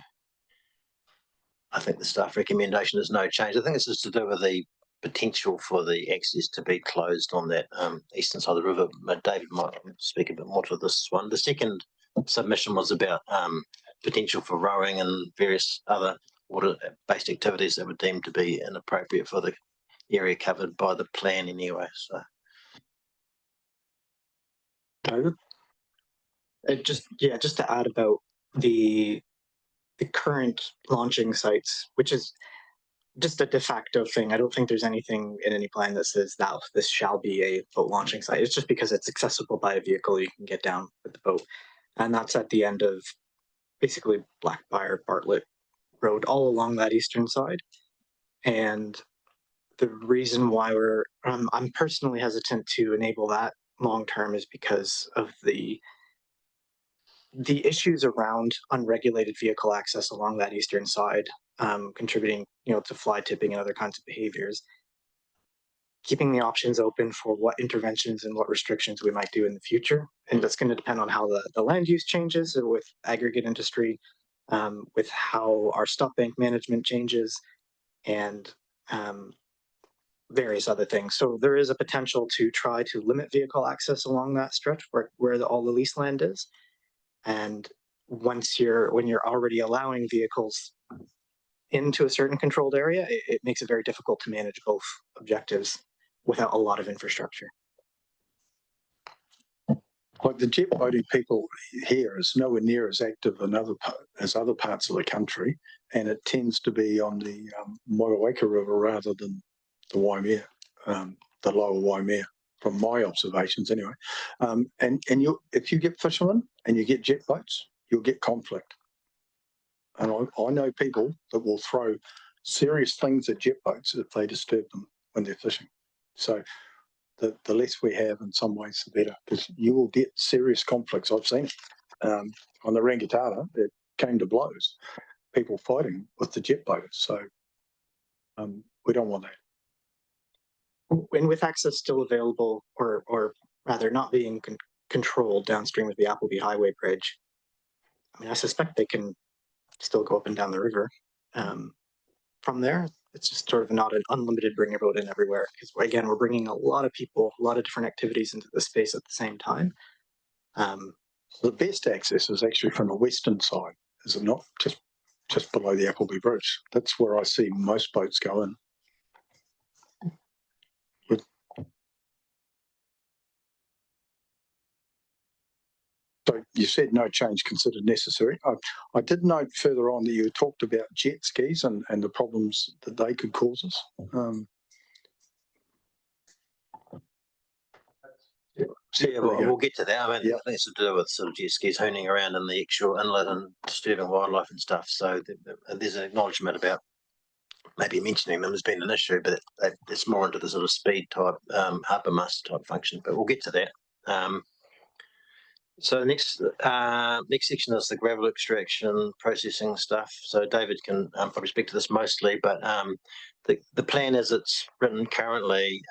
I think the staff recommendation is no change. I think this is to do with the potential for the access to be closed on that eastern side of the river. David might speak a bit more to this one. The second submission was about potential for rowing and various other water-based activities that were deemed to be inappropriate for the area covered by the plan anyway. So, David? Just to add about the current launching sites, which is just a de facto thing. I don't think there's anything in any plan that says that this shall be a boat launching site. It's just because it's accessible by a vehicle, you can get down with the boat. And that's at the end of basically Blackbriar, Bartlett Road, all along that eastern side. And the reason why I'm personally hesitant to enable that long term is because of the issues around unregulated vehicle access along that eastern side, contributing, to fly tipping and other kinds of behaviors. Keeping the options open for what interventions and what restrictions we might do in the future, and that's going to depend on how the land use changes with aggregate industry, with how our stop bank management changes, and various other things. So there is a potential to try to limit vehicle access along that stretch where all the lease land is. And when you're already allowing vehicles into a certain controlled area, it makes it very difficult to manage both objectives without a lot of infrastructure. Like the jet boating people here is nowhere near as active as other parts of the country, and it tends to be on the Motueka River rather than the Waimea, the lower Waimea, from my observations anyway. And if you get fishermen and you get jet boats, you'll get conflict. And I know people that will throw serious things at jet boats if they disturb them when they're fishing. So the less we have in some ways, the better, because you will get serious conflicts. I've seen it on the Rangitata. It came to blows, people fighting with the jet boaters. So we don't want that. And with access still available, or rather not being controlled downstream of the Appleby Highway Bridge, I mean, I suspect they can still go up and down the river. From there, it's just sort of not an unlimited bring your boat in everywhere. Because again, we're bringing a lot of people, a lot of different activities into the space at the same time. The best access is actually from the western side, is it not? Just below the Appleby Bridge. That's where I see most boats go in. So you said no change considered necessary. I did note further on that you talked about jet skis and the problems that they could cause us. we'll get to that. I mean, I think it's to do with sort of jet skis hooning around in the actual inlet and disturbing wildlife and stuff. So there's an acknowledgement about maybe mentioning them has been an issue, but it's more into the sort of speed type, harbour mast type function. But we'll get to that. So the next section is the gravel extraction processing stuff. So David can probably speak to this mostly, but the plan as it's written currently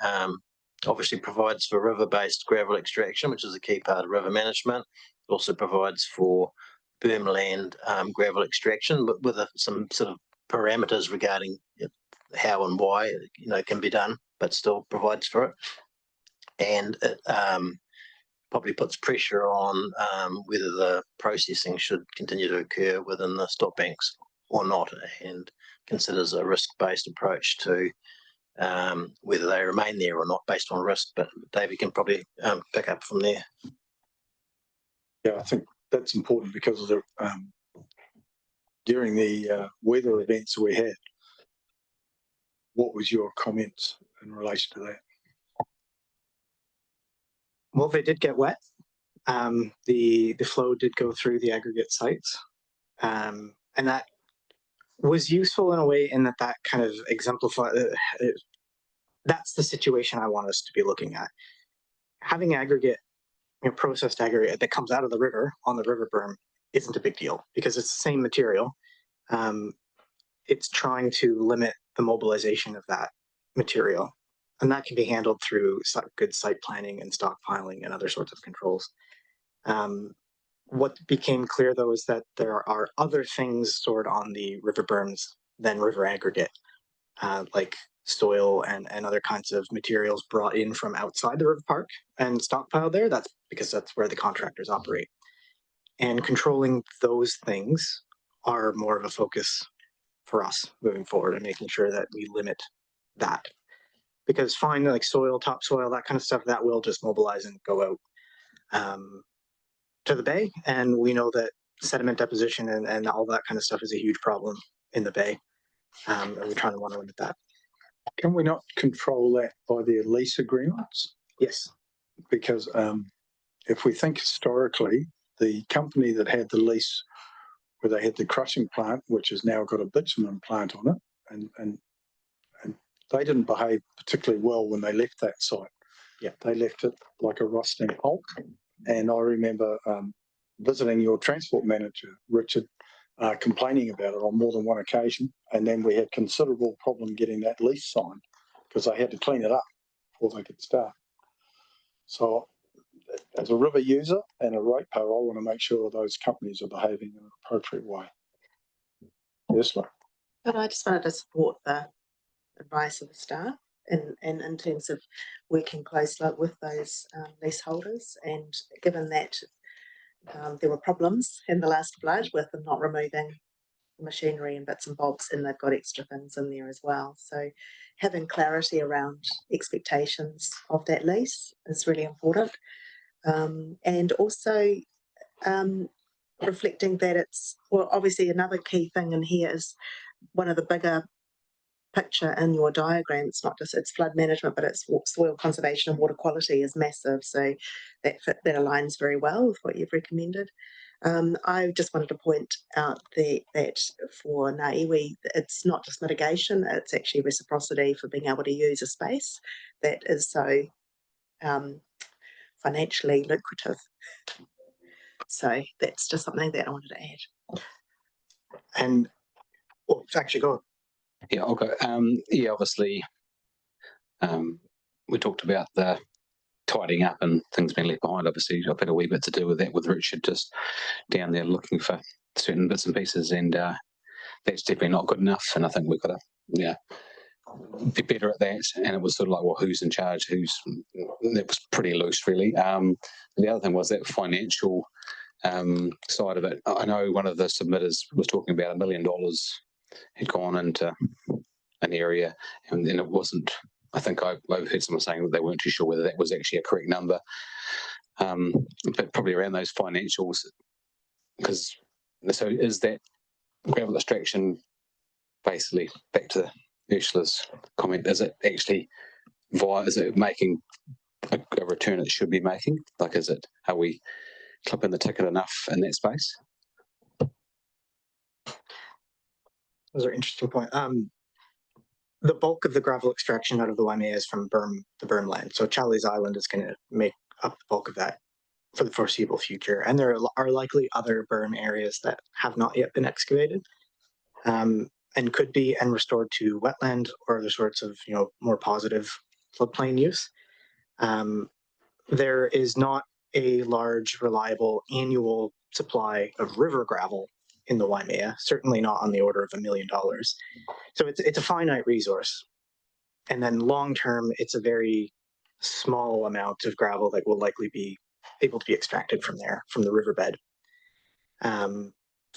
obviously provides for river-based gravel extraction, which is a key part of river management. It also provides for berm land gravel extraction, but with some sort of parameters regarding how and why it can be done, but still provides for it. And it probably puts pressure on whether the processing should continue to occur within the stop banks or not, and considers a risk-based approach to whether they remain there or not based on risk. But David can probably pick up from there. Yeah, I think that's important because of the during the weather events we had. What was your comments in relation to that? Well, they did get wet. The flow did go through the aggregate sites, and that was useful in a way in that kind of exemplified. That's the situation I want us to be looking at. Having aggregate, processed aggregate that comes out of the river on the river berm isn't a big deal because it's the same material. It's trying to limit the mobilization of that material, and that can be handled through good site planning and stockpiling and other sorts of controls. What became clear, though, is that there are other things stored on the river berms than river aggregate, like soil and other kinds of materials brought in from outside the river park and stockpiled there. That's because that's where the contractors operate. And controlling those things are more of a focus for us moving forward and making sure that we limit that. Because fine, like soil, topsoil, that kind of stuff, that will just mobilize and go out to the bay. And we know that sediment deposition and all that kind of stuff is a huge problem in the bay. And we're trying to want to limit that. Can we not control that by their lease agreements? Yes. Because if we think historically, the company that had the lease where they had the crushing plant, which has now got a bitumen plant on it, and they didn't behave particularly well when they left that site. Yeah. They left it like a rusting hulk. And I remember visiting your transport manager, Richard, complaining about it on more than one occasion. And then we had considerable problem getting that lease signed because they had to clean it up before they could start. So as a river user and a ratepayer, I want to make sure those companies are behaving in an appropriate way. Yes, Laura. But I just wanted to support the advice of the staff in terms of working closely with those leaseholders. And given that there were problems in the last flood with them not removing the machinery and bits and bobs, and they've got extra things in there as well. So having clarity around expectations of that lease is really important. And also reflecting that it's, well, obviously another key thing in here is one of the bigger picture in your diagram. It's not just it's flood management, but it's soil conservation and water quality is massive. So that aligns very well with what you've recommended. I just wanted to point out that for Naiwi, it's not just mitigation, it's actually reciprocity for being able to use a space that is so financially lucrative. So that's just something that I wanted to add. And well, actually go. Yeah, I'll go. Yeah, obviously, we talked about the tidying up and things being left behind. Obviously, I've had a wee bit to do with that with Richard just down there looking for certain bits and pieces, and that's definitely not good enough. And I think we've got to, be better at that. And it was sort of like, well, who's in charge? That was pretty loose, really. The other thing was that financial side of it. I know one of the submitters was talking about $1 million had gone into an area, and then it wasn't. I think I've heard someone saying that they weren't too sure whether that was actually a correct number, but probably around those financials. Because so is that gravel extraction basically back to Ursula's comment? Is it actually is it making a return it should be making? Like, are we clipping the ticket enough in that space? Those are interesting points. The bulk of the gravel extraction out of the Waimea is from the berm land. So Charlie's Island is going to make up the bulk of that for the foreseeable future. And there are likely other berm areas that have not yet been excavated and could be and restored to wetland or other sorts of more positive floodplain use. There is not a large, reliable annual supply of river gravel in the Waimea, certainly not on the order of $1 million. So it's a finite resource. And then long term, it's a very small amount of gravel that will likely be able to be extracted from there, from the riverbed. So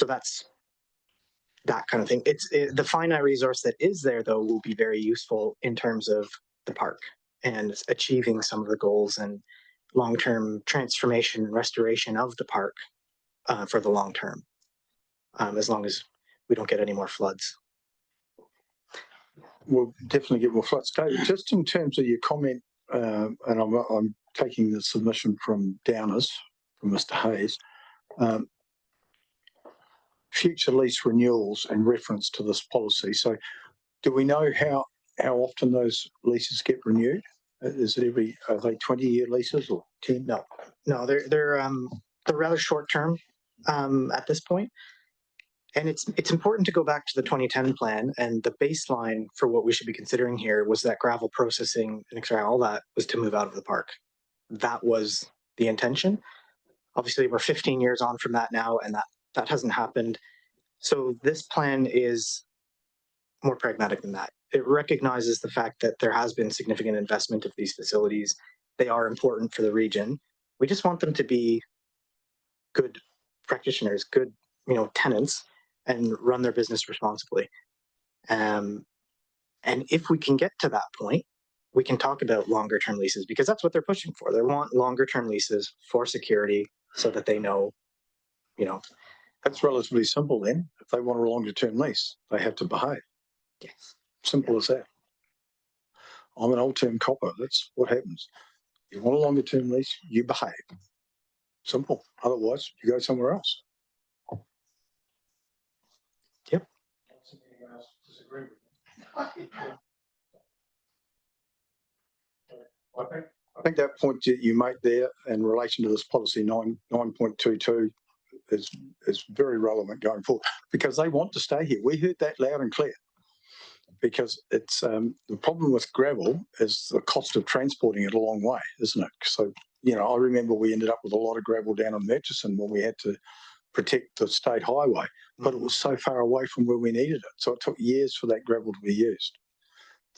that's that kind of thing. The finite resource that is there, though, will be very useful in terms of the park and achieving some of the goals and long-term transformation and restoration of the park for the long term, as long as we don't get any more floods. We'll definitely get more floods. David, just in terms of your comment, and I'm taking the submission from Downers, from Mr. Hayes, future lease renewals in reference to this policy. So do we know how often those leases get renewed? Is it are they 20-year leases or 10? No, they're rather short term at this point. And it's important to go back to the 2010 plan, and the baseline for what we should be considering here was that gravel processing and all that was to move out of the park. That was the intention. Obviously, we're 15 years on from that now, and that hasn't happened. So this plan is more pragmatic than that. It recognizes the fact that there has been significant investment of these facilities. They are important for the region. We just want them to be good practitioners, good, tenants, and run their business responsibly. And if we can get to that point, we can talk about longer term leases, because that's what they're pushing for. They want longer term leases for security so that they know, That's relatively simple then. If they want a longer term lease, they have to behave. yes. Simple as that. I'm an old term copper. That's what happens. You want a longer term lease, you behave. Simple. Otherwise, you go somewhere else. Yep. I think that point that you make there in relation to this policy 9.22 is very relevant going forward, because they want to stay here. We heard that loud and clear, because it's the problem with gravel is the cost of transporting it a long way, isn't it? So, I remember we ended up with a lot of gravel down in Murchison when we had to protect the state highway, but it was so far away from where we needed it. So it took years for that gravel to be used.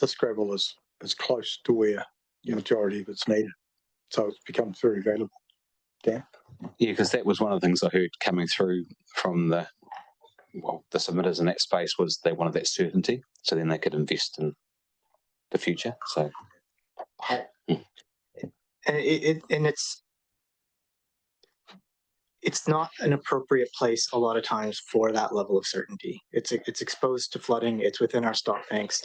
This gravel is close to where the majority of it's needed. So it's become very valuable. Dan? Yeah, because that was one of the things I heard coming through from the submitters in that space, was they wanted that certainty, so then they could invest in the future. So, and it's not an appropriate place a lot of times for that level of certainty. It's exposed to flooding. It's within our stock banks.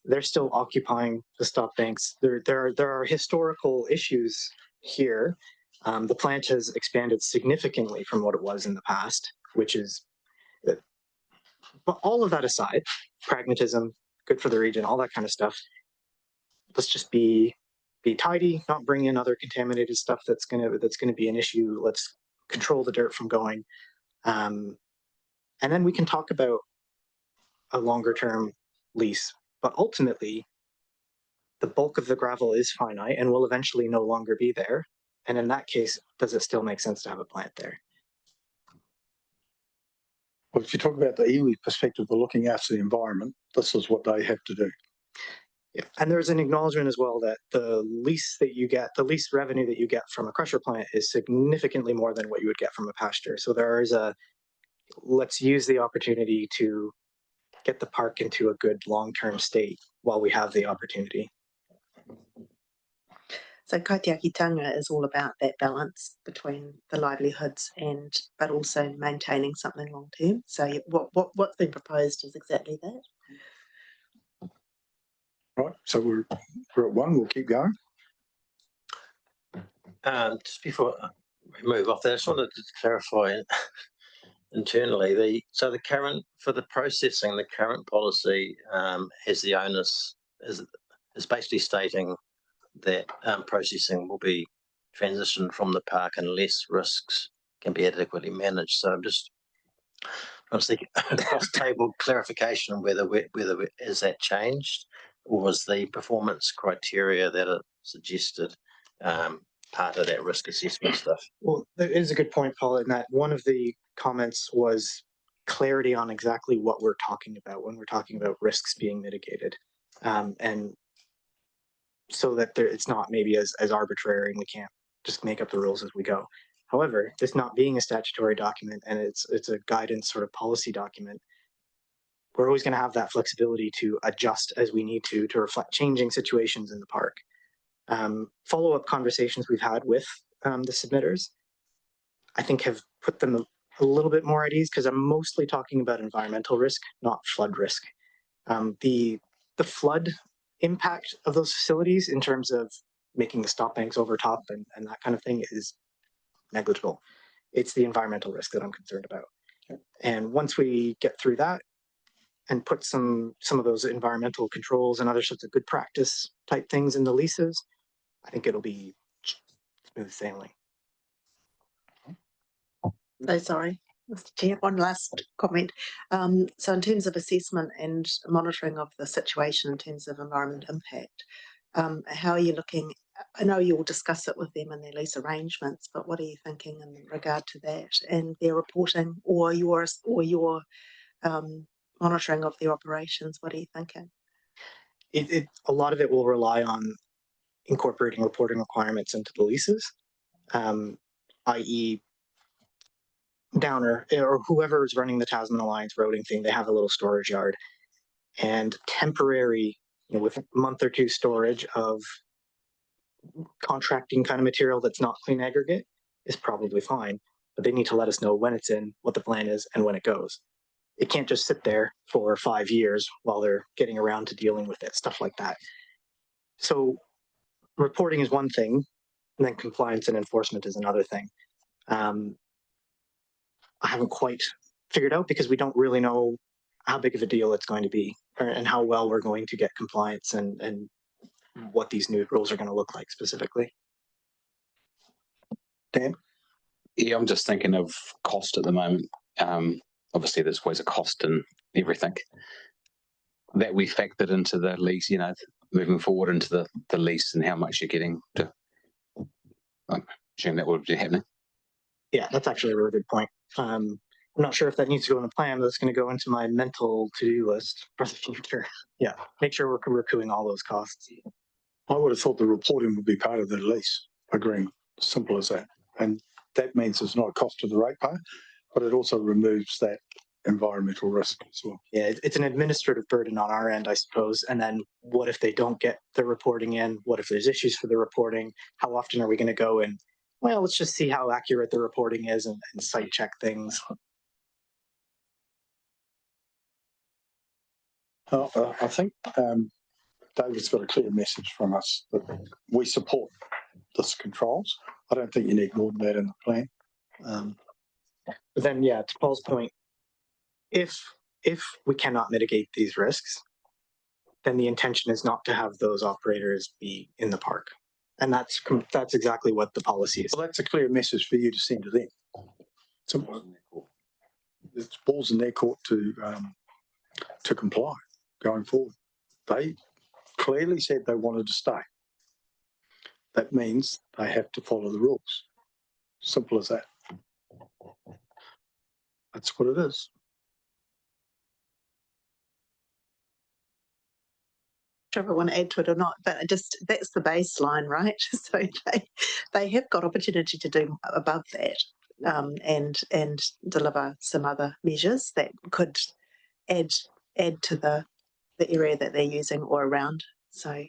They're still occupying the stock banks. There are historical issues here. The plant has expanded significantly from what it was in the past, which is, but all of that aside, pragmatism, good for the region, all that kind of stuff. Let's just be tidy, not bring in other contaminated stuff that's gonna be an issue. Let's control the dirt from going, and then we can talk about a longer term lease. But ultimately, the bulk of the gravel is finite and will eventually no longer be there. And in that case, does it still make sense to have a plant there? Well, if you talk about the iwi perspective of looking after the environment, this is what they have to do. Yeah. And there's an acknowledgement as well that the lease revenue that you get from a crusher plant is significantly more than what you would get from a pasture. So there is let's use the opportunity to get the park into a good long-term state while we have the opportunity. So kaitiakitanga is all about that balance between the livelihoods but also maintaining something long term. So what's been proposed is exactly that. Right. So we're at one. We'll keep going. Just before we move off that, I just wanted to clarify internally the current, for the processing, the current policy has the onus is basically stating that processing will be transitioned from the park unless risks can be adequately managed. So I was thinking cross table clarification whether is that changed, or was the performance criteria that are suggested part of that risk assessment stuff? Well, that is a good point, Paul, in that one of the comments was clarity on exactly what we're talking about when we're talking about risks being mitigated. And so that it's not maybe as arbitrary and we can't just make up the rules as we go. However, this not being a statutory document and it's a guidance sort of policy document, we're always going to have that flexibility to adjust as we need to reflect changing situations in the park. Follow-up conversations we've had with the submitters, I think, have put them a little bit more at ease, because I'm mostly talking about environmental risk, not flood risk. The flood impact of those facilities in terms of making the stop banks over top and that kind of thing is negligible. It's the environmental risk that I'm concerned about. And once we get through that and put some of those environmental controls and other sorts of good practice type things in the leases, I think it'll be smooth sailing. So sorry, Mr. Chair, one last comment. So in terms of assessment and monitoring of the situation in terms of environment impact, how are you looking? I know you'll discuss it with them in their lease arrangements, but what are you thinking in regard to that and their reporting or your monitoring of their operations? What are you thinking? A lot of it will rely on incorporating reporting requirements into the leases, i.e. Downer or whoever is running the Tasman Alliance roading thing, they have a little storage yard, and temporary, with a month or two storage of contracting kind of material that's not clean aggregate is probably fine, but they need to let us know when it's in, what the plan is, and when it goes. It can't just sit there for 5 years while they're getting around to dealing with it, stuff like that. So reporting is one thing, and then compliance and enforcement is another thing. I haven't quite figured out because we don't really know how big of a deal it's going to be and how well we're going to get compliance and what these new rules are going to look like specifically. Dan? Yeah, I'm just thinking of cost at the moment. Obviously, there's always a cost in everything that we factored into the lease, moving forward into the lease and how much you're getting to. I assume that would be happening. Yeah, that's actually a really good point. I'm not sure if that needs to go in the plan, but it's going to go into my mental to-do list for the future. Yeah, make sure we're recuping all those costs. I would have thought the reporting would be part of the lease agreement. Simple as that. And that means it's not a cost to the ratepayer, but it also removes that environmental risk as well. Yeah, it's an administrative burden on our end, I suppose. And then what if they don't get the reporting in? What if there's issues for the reporting? How often are we going to go in? Well, let's just see how accurate the reporting is and site check things. I think David's got a clear message from us that we support this controls. I don't think you need more than that in the plan. But then, yeah, to Paul's point, if we cannot mitigate these risks, then the intention is not to have those operators be in the park. And that's exactly what the policy is. Well, that's a clear message for you to send to them. It's balls in their court to comply going forward. They clearly said they wanted to stay. That means they have to follow the rules. Simple as that. That's what it is. Sure if I want to add to it or not, but that's the baseline, right? So they have got opportunity to do above that, and deliver some other measures that could add to the area that they're using or around. So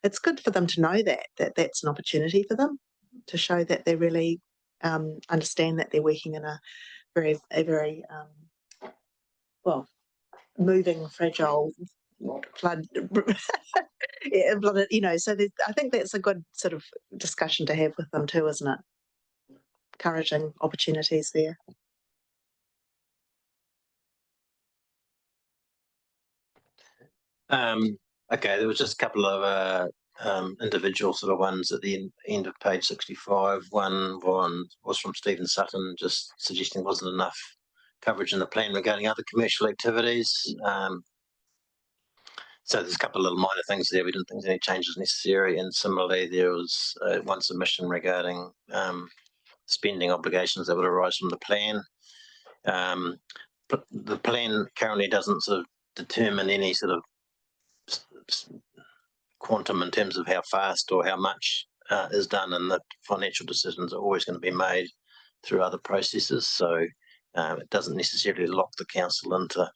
it's good for them to know that that's an opportunity for them to show that they really understand that they're working in a very well, moving, fragile flood. Yeah, so I think that's a good sort of discussion to have with them too, isn't it? Encouraging opportunities there. Okay, there was just a couple of individual sort of ones at the end of page 65. One was from Stephen Sutton, just suggesting there wasn't enough coverage in the plan regarding other commercial activities. So there's a couple of little minor things there. We didn't think any changes necessary. And similarly, there was one submission regarding spending obligations that would arise from the plan. But the plan currently doesn't sort of determine any sort of quantum in terms of how fast or how much is done, and the financial decisions are always going to be made through other processes. So it doesn't necessarily lock the council into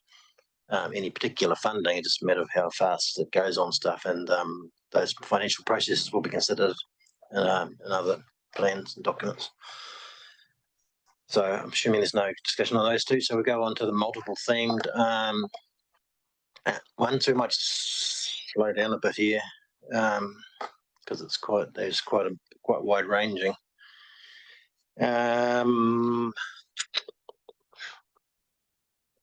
any particular funding. It's just a matter of how fast it goes on stuff, and those financial processes will be considered in other plans and documents. So I'm assuming there's no discussion on those two. So we go on to the multiple themed ones. We might slow down a bit here because it's quite wide ranging.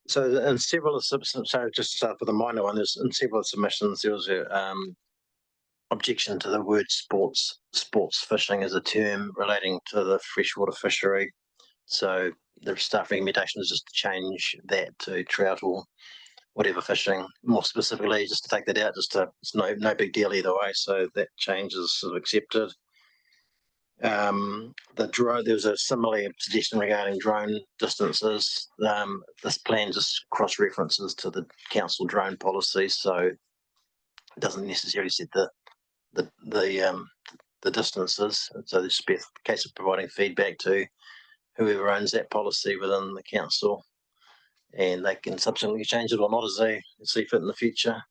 So in several submissions, so just to start with a minor one, in several submissions there was a objection to the word sports fishing as a term relating to the freshwater fishery. So the staff recommendation is just to change that to trout or whatever fishing. More specifically, just to take that out, it's no big deal either way. So that change is sort of accepted. There was a similar suggestion regarding drone distances. This plan just cross references to the council drone policy, so it doesn't necessarily set the distances. So there's a case of providing feedback to whoever owns that policy within the council, and they can subsequently change it or not as they see fit in the future.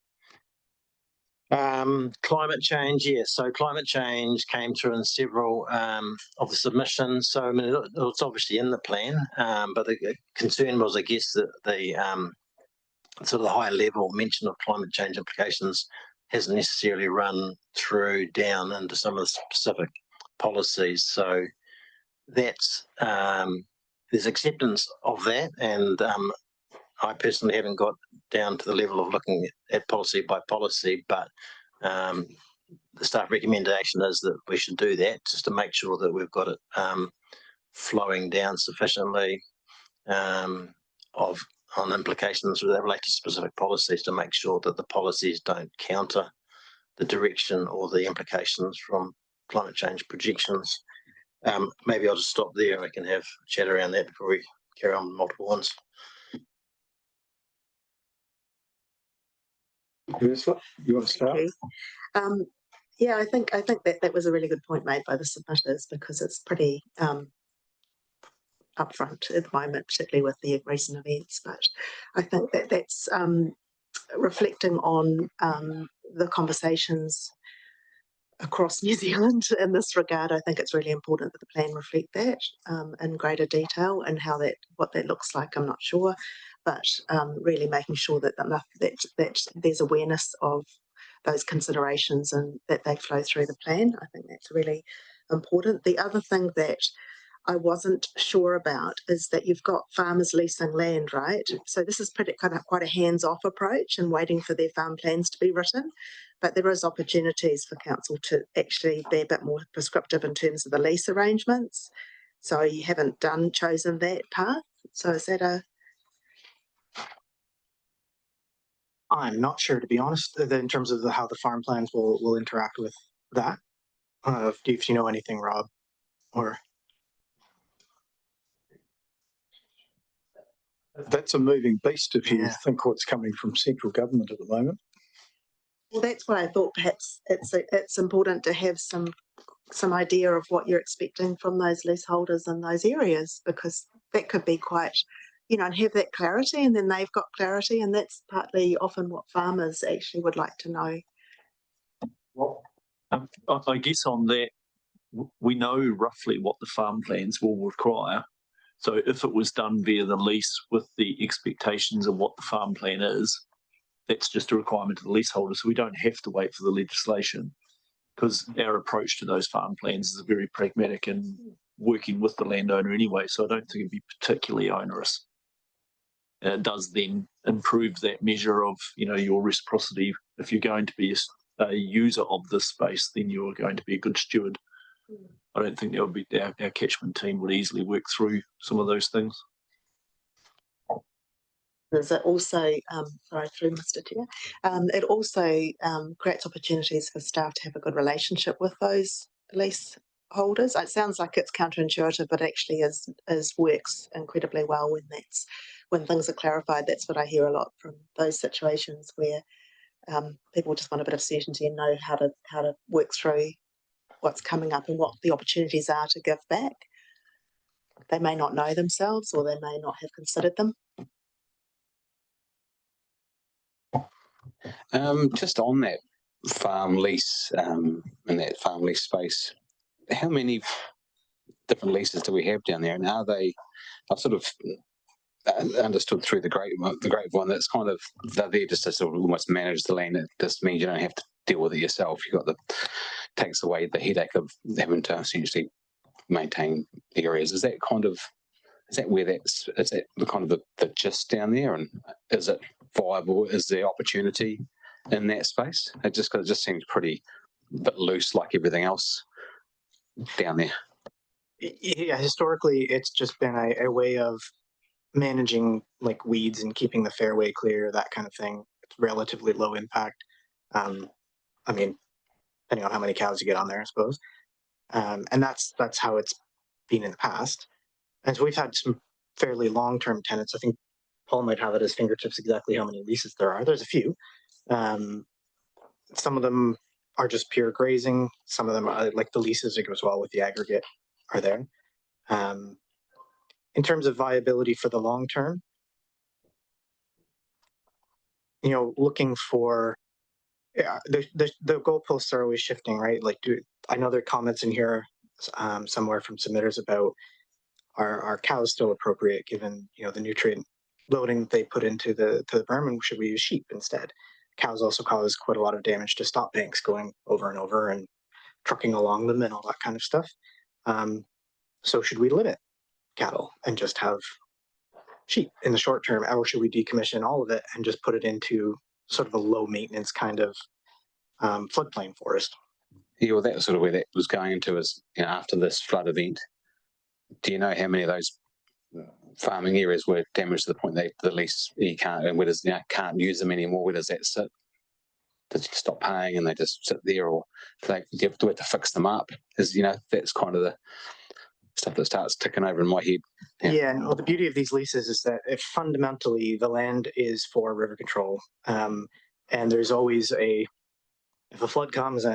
Climate change, yes. So climate change came through in several of the submissions. So I mean, it's obviously in the plan, but the concern was, I guess, that the sort of the higher level mention of climate change implications hasn't necessarily run through down into some of the specific policies. So that's there's acceptance of that, and I personally haven't got down to the level of looking at policy by policy, but the staff recommendation is that we should do that just to make sure that we've got it flowing down sufficiently on implications that relate to specific policies, to make sure that the policies don't counter the direction or the implications from climate change projections. Maybe I'll just stop there. I can have a chat around that before we carry on with multiple ones. Ursula, you want to start? Yeah, I think that was a really good point made by the submitters, because it's pretty upfront at the moment, particularly with the recent events. But I think that that's reflecting on the conversations across New Zealand in this regard. I think it's really important that the plan reflect that in greater detail, and what that looks like, I'm not sure, but really making sure that there's awareness of those considerations and that they flow through the plan. I think that's really important. The other thing that I wasn't sure about is that you've got farmers leasing land, right? So this is quite a hands-off approach and waiting for their farm plans to be written. But there is opportunities for council to actually be a bit more prescriptive in terms of the lease arrangements. So you haven't chosen that path. So is that a... I'm not sure, to be honest, in terms of how the farm plans will interact with that. If you know anything, Rob, or... That's a moving beast if you Yeah. think what's coming from central government at the moment. Well, that's why I thought perhaps it's important to have some idea of what you're expecting from those leaseholders in those areas, because that could be quite, and have that clarity, and then they've got clarity, and that's partly often what farmers actually would like to know. Well, I guess on that, we know roughly what the farm plans will require. So if it was done via the lease with the expectations of what the farm plan is, that's just a requirement of the leaseholder. So we don't have to wait for the legislation, because our approach to those farm plans is very pragmatic and working with the landowner anyway. So I don't think it'd be particularly onerous. And it does then improve that measure of, your reciprocity. If you're going to be a user of this space, then you're going to be a good steward. I don't think there would be our catchment team would easily work through some of those things. Does it also, sorry, through Mr. Chair, it also creates opportunities for staff to have a good relationship with those lease holders. It sounds like it's counterintuitive, but actually works incredibly well when things are clarified. That's what I hear a lot from those situations where people just want a bit of certainty and know how to work through what's coming up and what the opportunities are to give back. They may not know themselves, or they may not have considered them. Just on that farm lease, in that farm lease space, how many different leases do we have down there? And are they? I've sort of understood through the grapevine that's kind of, they're there just to sort of almost manage the land. It just means you don't have to deal with it yourself. Takes away the headache of having to essentially maintain areas. Is that where is that the kind of the gist down there? And is it viable? Is there opportunity in that space? It just seems pretty bit loose, like everything else down there. Yeah, historically, it's just been a way of managing like weeds and keeping the fairway clear, that kind of thing. It's relatively low impact. I mean, depending on how many cows you get on there, I suppose. And that's how it's been in the past. And so we've had some fairly long-term tenants. I think Paul might have at his fingertips exactly how many leases there are. There's a few. Some of them are just pure grazing. Some of them are like the leases that goes well with the aggregate are there. in terms of viability for the long term, you know, looking for, yeah, the goalposts are always shifting, right? Like, I know there are comments in here somewhere from submitters about are cows still appropriate given, you know, the nutrient loading they put into the berm, and should we use sheep instead? Cows also cause quite a lot of damage to stop banks going over and over and trucking along them and all that kind of stuff. So should we limit cattle and just have sheep in the short term, or should we decommission all of it and just put it into sort of a low maintenance kind of floodplain forest? Yeah, well, that's sort of where that was going into is, you know, after this flood event, do you know how many of those farming areas were damaged to the point that the lease you can't, and where does, you know, can't use them anymore? Where does that sit? Does it stop paying and they just sit there, or do you have to fix them up? Is, you know, that's kind of the stuff that starts ticking over in my head. Yeah, and well, the beauty of these leases is that if fundamentally the land is for river control, and there's always if a flood comes,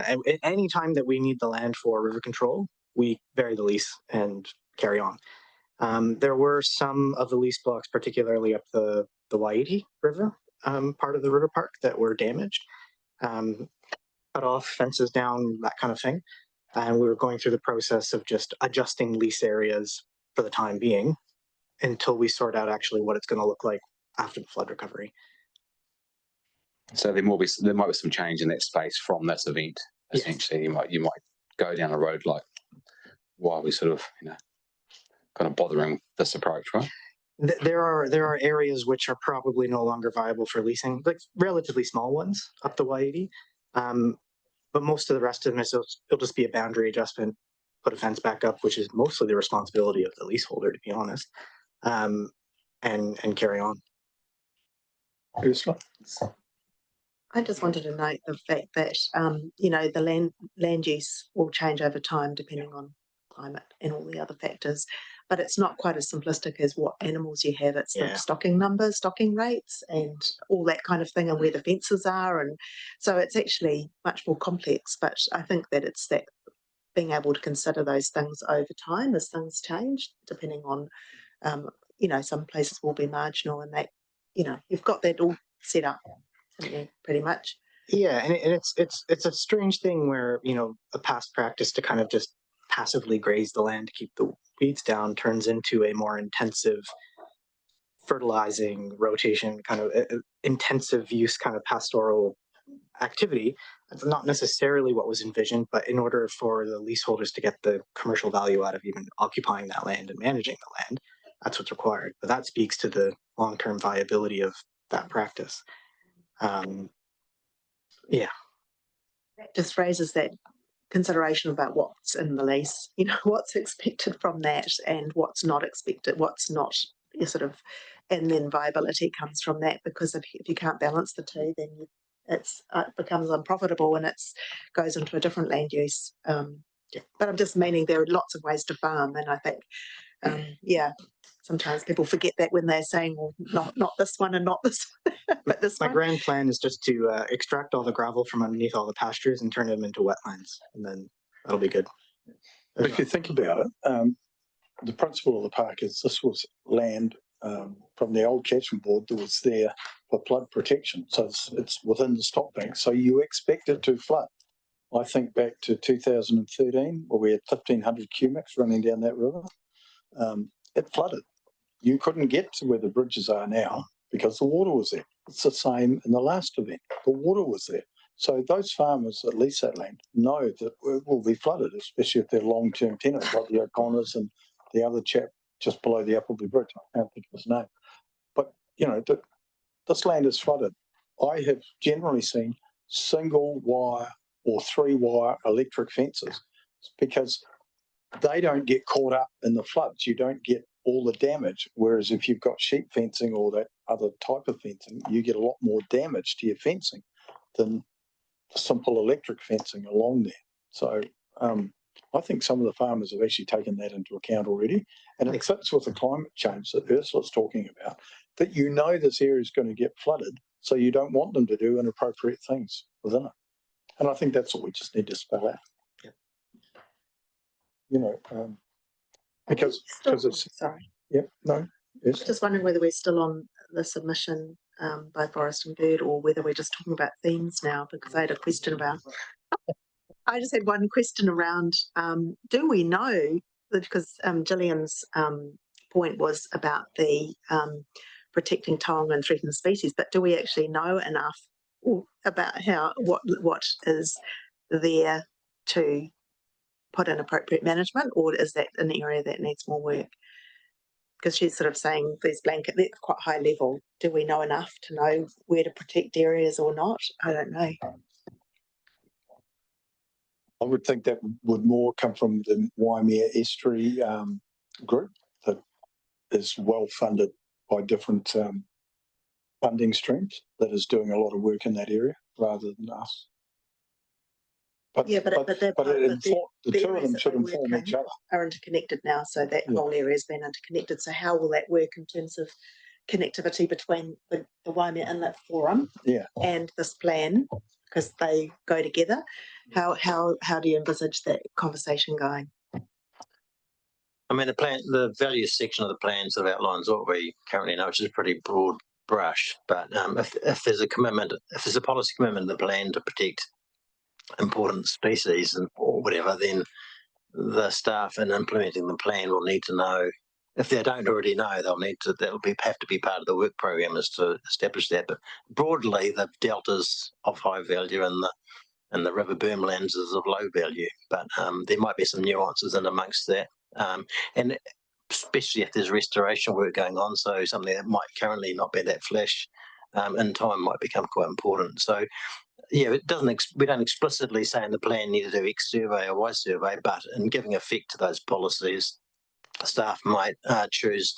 any time that we need the land for river control, we vary the lease and carry on. There were some of the lease blocks, particularly up the Waimea River, part of the river park, that were damaged, cut off, fences down, that kind of thing. And we were going through the process of just adjusting lease areas for the time being until we sort out actually what it's going to look like after the flood recovery. So there might be some change in that space from this event. Essentially, yes. you might go down a road like, why are we sort of, you know, kind of bothering this approach, right? There are areas which are probably no longer viable for leasing, like relatively small ones up the Waimea. But most of the rest of them it'll just be a boundary adjustment, put a fence back up, which is mostly the responsibility of the leaseholder, to be honest, and carry on. Ursula? I just wanted to note the fact that you know, the land use will change over time depending on climate and all the other factors, but it's not quite as simplistic as what animals you have. It's the stocking numbers, stocking rates, and all that kind of thing, and where the fences are, and so it's actually much more complex. But I think that it's that being able to consider those things over time as things change, depending on, you know, some places will be marginal, and that, you know, you've got that all set up, pretty much. Yeah, and it's a strange thing where, you know, a past practice to kind of just passively graze the land to keep the weeds down turns into a more intensive fertilizing rotation, kind of intensive use kind of pastoral activity. It's not necessarily what was envisioned, but in order for the leaseholders to get the commercial value out of even occupying that land and managing the land, that's what's required. But that speaks to the long-term viability of that practice. Yeah. That just raises that consideration about what's in the lease, you know, what's expected from that and what's not expected, what's not sort of, and then viability comes from that, because if you can't balance the two, then it becomes unprofitable and it goes into a different land use. But I'm just meaning there are lots of ways to farm, and I think, yeah, sometimes people forget that when they're saying, well, not this one and not this one, but this one. My grand plan is just to extract all the gravel from underneath all the pastures and turn them into wetlands, and then that'll be good. But if you think about it, the principle of the park is this was land from the old catchment board that was there for flood protection. So it's within the stop bank. So you expect it to flood. I think back to 2013, where we had 1,500 cubics running down that river. It flooded. You couldn't get to where the bridges are now because the water was there. It's the same in the last event. The water was there. So those farmers that lease that land know that it will be flooded, especially if they're long-term tenants like the O'Connors and the other chap just below the Appleby Bridge. I can't think of his name. But, you know, this land is flooded. I have generally seen single wire or 3-wire electric fences because they don't get caught up in the floods. You don't get all the damage. Whereas if you've got sheep fencing or that other type of fencing, you get a lot more damage to your fencing than simple electric fencing along there. So I think some of the farmers have actually taken that into account already. And it fits with the climate change that Ursula's talking about, that you know this area is going to get flooded, so you don't want them to do inappropriate things within it. And I think that's what we just need to spell out. Yeah. You know, because it's... Sorry. Yep, no, yes. Just wondering whether we're still on the submission by Forest and Bird, or whether we're just talking about themes now, because I had a question about, I just had one question around, do we know, because Gillian's point was about the protecting taonga and threatened species, but do we actually know enough about what is there to put in appropriate management, or is that an area that needs more work? Because she's sort of saying these blanket, they're quite high level. Do we know enough to know where to protect areas or not? I don't know. I would think that would more come from the Waimea Estuary group that is well funded by different funding streams, that is doing a lot of work in that area rather than us. But, yeah, but the two of them should inform each other. Are interconnected now, so that whole area has been interconnected. So how will that work in terms of connectivity between the Waimea Inlet Forum and this plan, because they go together? How do you envisage that conversation going? I mean, the values section of the plan sort of outlines what we currently know, which is a pretty broad brush. But if there's a commitment, if there's a policy commitment in the plan to protect important species or whatever, then the staff in implementing the plan will need to know. If they don't already know, they'll need to. Have to be part of the work program is to establish that. But broadly, the deltas of high value and the river berm lands is of low value. But there might be some nuances in amongst that, and especially if there's restoration work going on. So something that might currently not be that flash, in time might become quite important. So. Yeah, it doesn't. We don't explicitly say in the plan need to do X survey or Y survey, but in giving effect to those policies, staff might choose,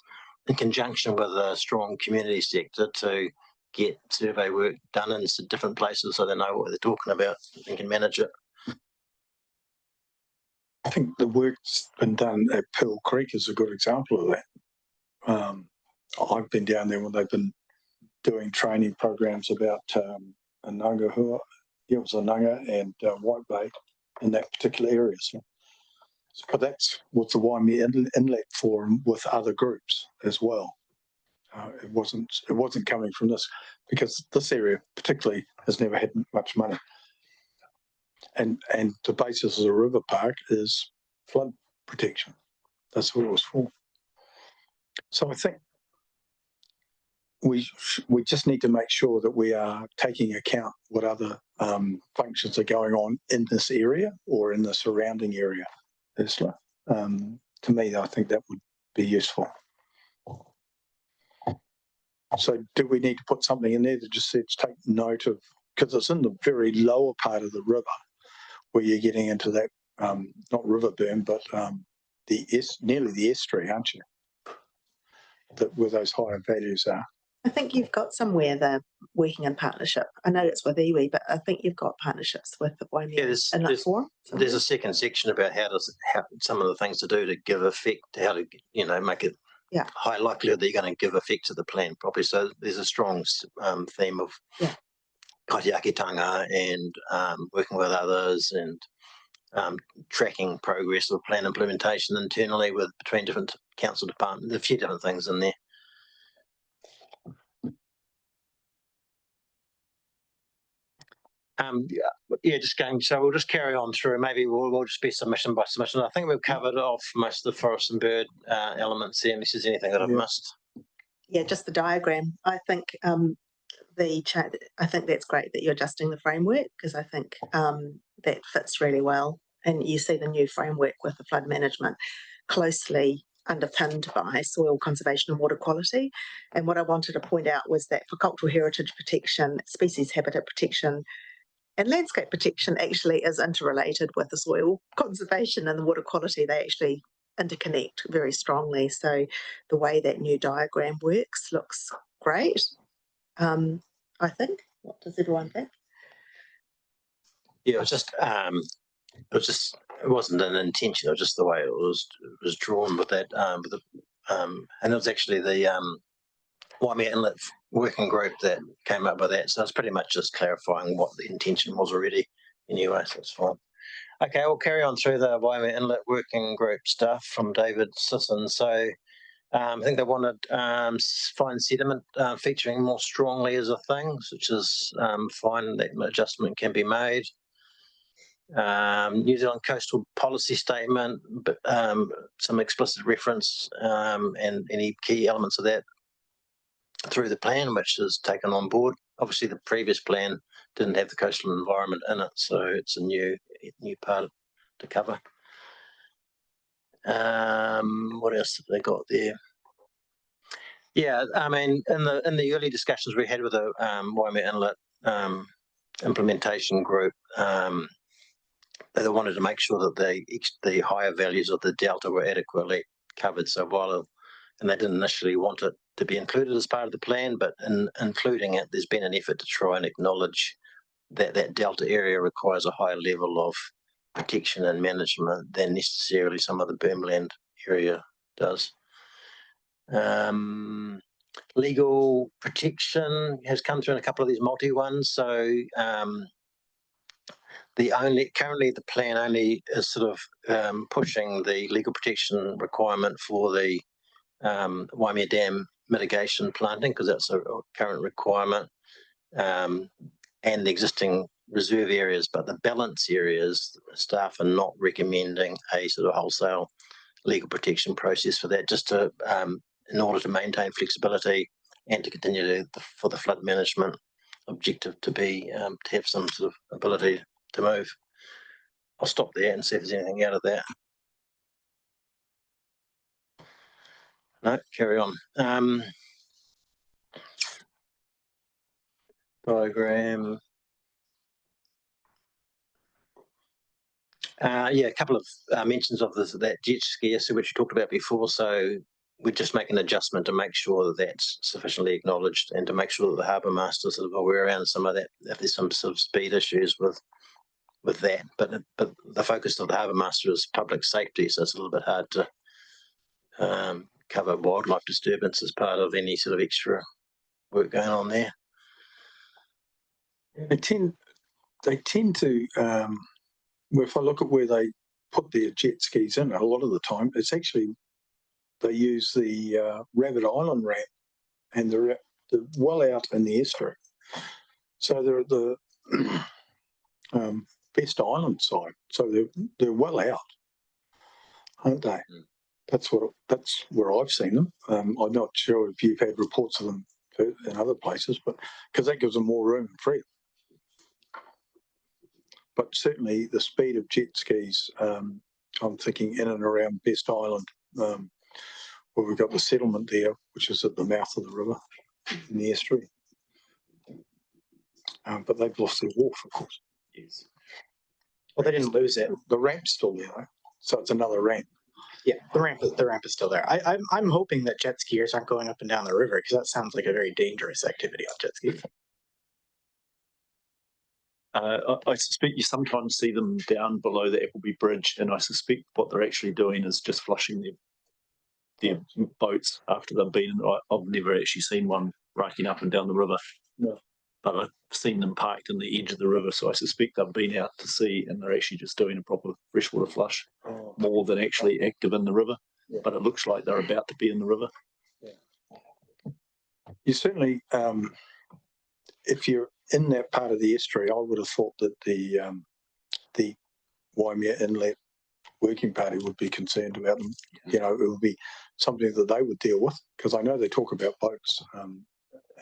in conjunction with a strong community sector, to get survey work done in different places so they know what they're talking about and can manage it. I think the work's been done at Pearl Creek is a good example of that. I've been down there when they've been doing training programs about Anangahua, it was Ananga and White Bay in that particular area. So, but that's with the Waimea Inlet Forum with other groups as well. It wasn't coming from this, because this area particularly has never had much money. And the basis of the river park is flood protection. That's what it was for. So I think we just need to make sure that we are taking account what other functions are going on in this area or in the surrounding area. To me, I think that would be useful. So do we need to put something in there that just says take note of, because it's in the very lower part of the river where you're getting into that, not river berm, but nearly the estuary, aren't you? Where those higher values are. I think you've got somewhere they're working in partnership. I know it's with iwi, but I think you've got partnerships with the Waimea Inlet Forum. There's a second section about how some of the things to do to give effect, how to make it high likelihood that you're going to give effect to the plan properly. So there's a strong theme of kaitiakitanga and working with others and tracking progress of plan implementation internally between different council departments. There's a few different things in there. Just going. So we'll just carry on through. Maybe we'll just be submission by submission. I think we've covered off most of the forest and bird elements there. Unless there's anything that I've missed. Yeah, just the diagram. I think I think that's great that you're adjusting the framework, because I think that fits really well. And you see the new framework with the flood management closely underpinned by soil conservation and water quality. And what I wanted to point out was that for cultural heritage protection, species habitat protection, and landscape protection actually is interrelated with the soil conservation and the water quality. They actually interconnect very strongly. So the way that new diagram works looks great. I think. What does everyone think? Yeah, it wasn't an intention. It was just the way it was drawn with that. And it was actually the Waimea Inlet working group that came up with that. So it's pretty much just clarifying what the intention was already. Anyway, so it's fine. Okay, we'll carry on through the Waimea Inlet working group stuff from David Sisson. So I think they wanted fine sediment featuring more strongly as a thing, which is fine. That adjustment can be made. New Zealand Coastal Policy Statement, but some explicit reference and any key elements of that through the plan, which is taken on board. Obviously, the previous plan didn't have the coastal environment in it, so it's a new part to cover. What else have they got there? Yeah, I mean, in the early discussions we had with the Waimea Inlet implementation group, they wanted to make sure that the higher values of the delta were adequately covered. So and they didn't initially want it to be included as part of the plan, but in including it, there's been an effort to try and acknowledge that that delta area requires a higher level of protection and management than necessarily some of the Bermland area does. Legal protection has come through in a couple of these multi ones. So currently the plan only is sort of pushing the legal protection requirement for the Waimea Dam mitigation planting, because that's a current requirement, and the existing reserve areas, but the balance areas, staff are not recommending a sort of wholesale legal protection process for that, just to in order to maintain flexibility and to continue for the flood management objective to be to have some sort of ability to move. I'll stop there and see if there's anything out of that. No, carry on. Diagram. Yeah, a couple of mentions of that jet ski issue which you talked about before. So we just make an adjustment to make sure that that's sufficiently acknowledged, and to make sure that the harbour master is sort of aware around some of that, if there's some sort of speed issues with that. But the focus of the harbour master is public safety, so it's a little bit hard to cover wildlife disturbance as part of any sort of extra work going on there. They tend to, if I look at where they put their jet skis in, a lot of the time, it's actually, they use the Rabbit Island ramp and the well out in the estuary. So they're at the Best Island side. So they're well out, aren't they? That's where I've seen them. I'm not sure if you've had reports of them in other places, but because that gives them more room and freedom. But certainly the speed of jet skis, I'm thinking in and around Best Island, where we've got the settlement there, which is at the mouth of the river in the estuary. But they've lost their wharf, of course. Yes. Well, they didn't lose it. The ramp's still there, though. So it's another ramp. Yeah, the ramp is still there. I'm hoping that jet skiers aren't going up and down the river, because that sounds like a very dangerous activity on jet skis. I suspect you sometimes see them down below the Appleby Bridge, and I suspect what they're actually doing is just flushing their boats after they've been. I've never actually seen one raking up and down the river. No. But I've seen them parked in the edge of the river, so I suspect they've been out to sea and they're actually just doing a proper freshwater flush, more than actually active in the river. Yeah. But it looks like they're about to be in the river. Yeah. You certainly, if you're in that part of the estuary, I would have thought that the Waimea Inlet Working Party would be concerned about them. You know, it would be something that they would deal with, because I know they talk about boats, and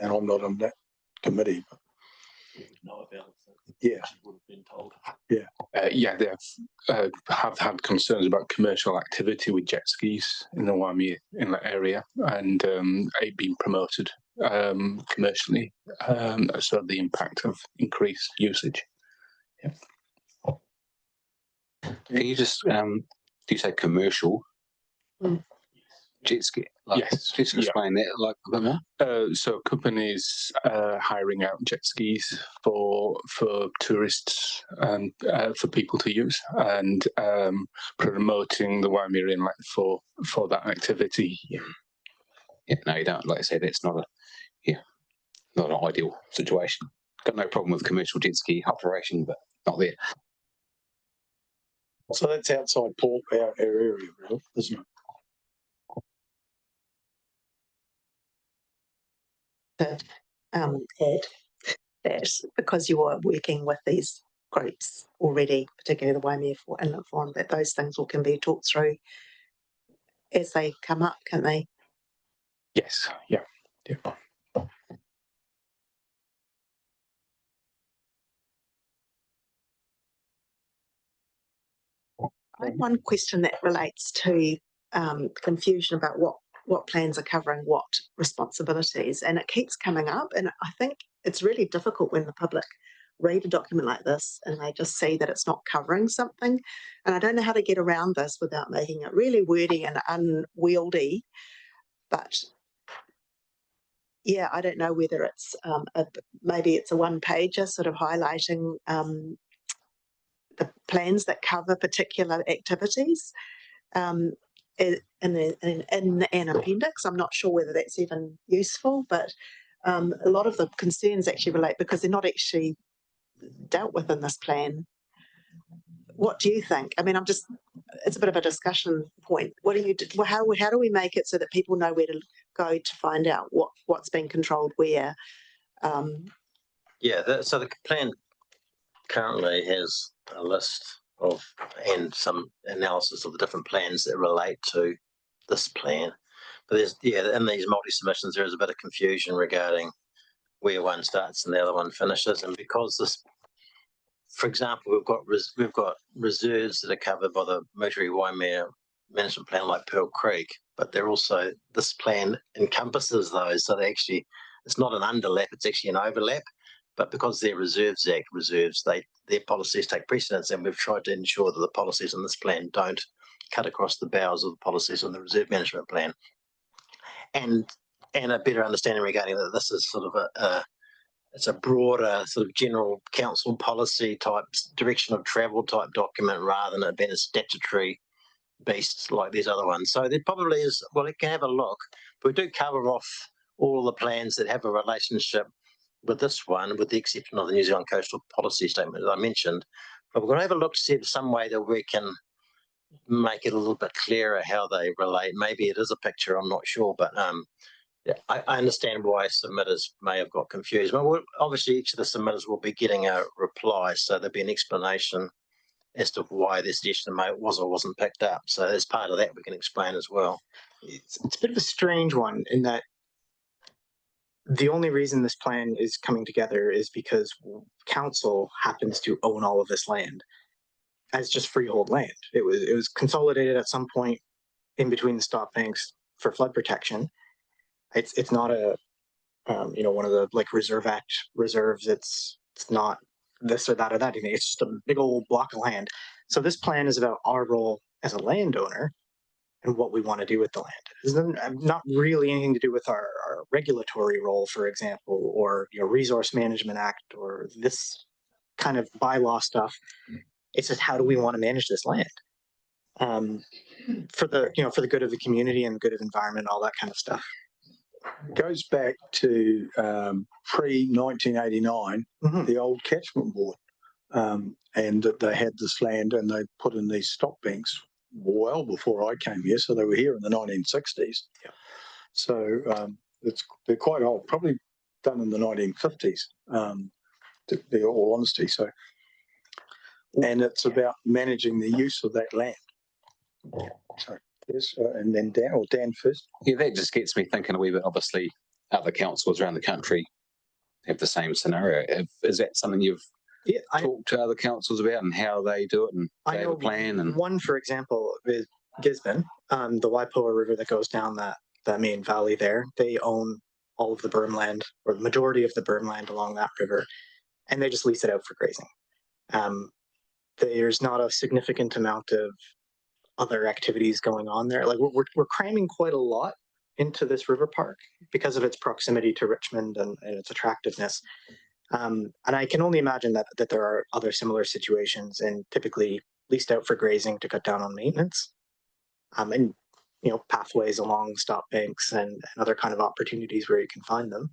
I'm not on that committee. But Know about it, so yeah, would have been told. Yeah, yeah, they have had concerns about commercial activity with jet skis in the Waimea Inlet area, and it being promoted commercially. So the impact of increased usage. Yeah. Can you just do you say commercial? Jet ski? Yes. Just explain that like a bit more. So companies hiring out jet skis for tourists and for people to use, and promoting the Waimea Inlet for that activity. Yeah, no, you don't. Like I said, it's not not an ideal situation. Got no problem with commercial jet ski operation, but not there. so that's outside Port, our area, really, isn't it? to add that because you are working with these groups already, particularly the Waimea Inlet Forum, that those things all can be talked through as they come up, can they? Yes, yeah. I have one question that relates to confusion about what plans are covering what responsibilities, and it keeps coming up. And I think it's really difficult when the public read a document like this and they just see that it's not covering something. And I don't know how to get around this without making it really wordy and unwieldy. But yeah, I don't know whether it's maybe it's a one-pager sort of highlighting the plans that cover particular activities in an appendix. I'm not sure whether that's even useful, but a lot of the concerns actually relate because they're not actually dealt with in this plan. What do you think? I mean, it's a bit of a discussion point. What do you do? How do we make it so that people know where to go to find out what's being controlled where? So the plan currently has a list of and some analysis of the different plans that relate to this plan. But in these multi-submissions there is a bit of confusion regarding where one starts and the other one finishes, and because this, for example, we've got reserves that are covered by the Moutere Waimea management plan like Pearl Creek, but they're also, this plan encompasses those, so it's not an underlap, it's actually an overlap. But because they're Reserves Act reserves, their policies take precedence, and we've tried to ensure that the policies in this plan don't cut across the bows of the policies in the Reserve Management Plan. And a better understanding regarding that this is sort of it's a broader sort of general council policy type direction of travel type document rather than it being a statutory beast like these other ones. So there probably is, well, it can have a look, but we do cover off all the plans that have a relationship with this one, with the exception of the New Zealand Coastal Policy Statement that I mentioned. But we're going to have a look to see if there's some way that we can make it a little bit clearer how they relate. Maybe it is a picture, I'm not sure, but I understand why submitters may have got confused. But obviously each of the submitters will be getting a reply, so there'll be an explanation as to why their suggestion was or wasn't picked up. So as part of that, we can explain as well. It's a bit of a strange one in that the only reason this plan is coming together is because council happens to own all of this land as just freehold land. It was consolidated at some point in between the stop banks for flood protection. It's not a one of the like Reserve Act reserves. It's not this or that or that. It's just a big old block of land. So this plan is about our role as a landowner and what we want to do with the land. It's not really anything to do with our regulatory role, for example, or Resource Management Act or this kind of bylaw stuff. It's just how do we want to manage this land for the good of the community and the good of the environment, all that kind of stuff. Goes back to pre-1989, the old catchment board, and they had this land and they put in these stop banks well before I came here, so they were here in the 1960s. Yeah. So they're quite old, probably done in the 1950s, to be all honesty. So, and it's about managing the use of that land. So yes, and then Dan first. Yeah, that just gets me thinking a wee bit. Obviously, other councils around the country have the same scenario. Is that something you've talked to other councils about and how they do it, and they have a plan? And one, for example, is Gisborne, the Waipoa River that goes down that main valley there. They own all of the berm land, or the majority of the berm land along that river, and they just lease it out for grazing. There's not a significant amount of other activities going on there. Like we're cramming quite a lot into this river park because of its proximity to Richmond and its attractiveness. And I can only imagine that there are other similar situations, and typically leased out for grazing to cut down on maintenance. And pathways along stop banks and other kind of opportunities where you can find them.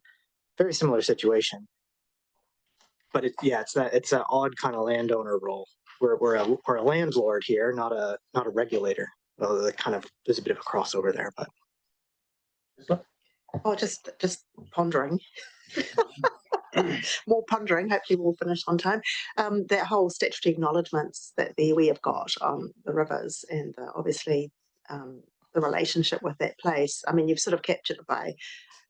Very similar situation. But it's that odd kind of landowner role. We're a landlord here, not a regulator. Well, there's a bit of a crossover there, but Oh, just pondering. More pondering. Hopefully, we'll finish on time. That whole statutory acknowledgements that the iwi have got on the rivers, and obviously the relationship with that place. I mean, you've sort of captured it by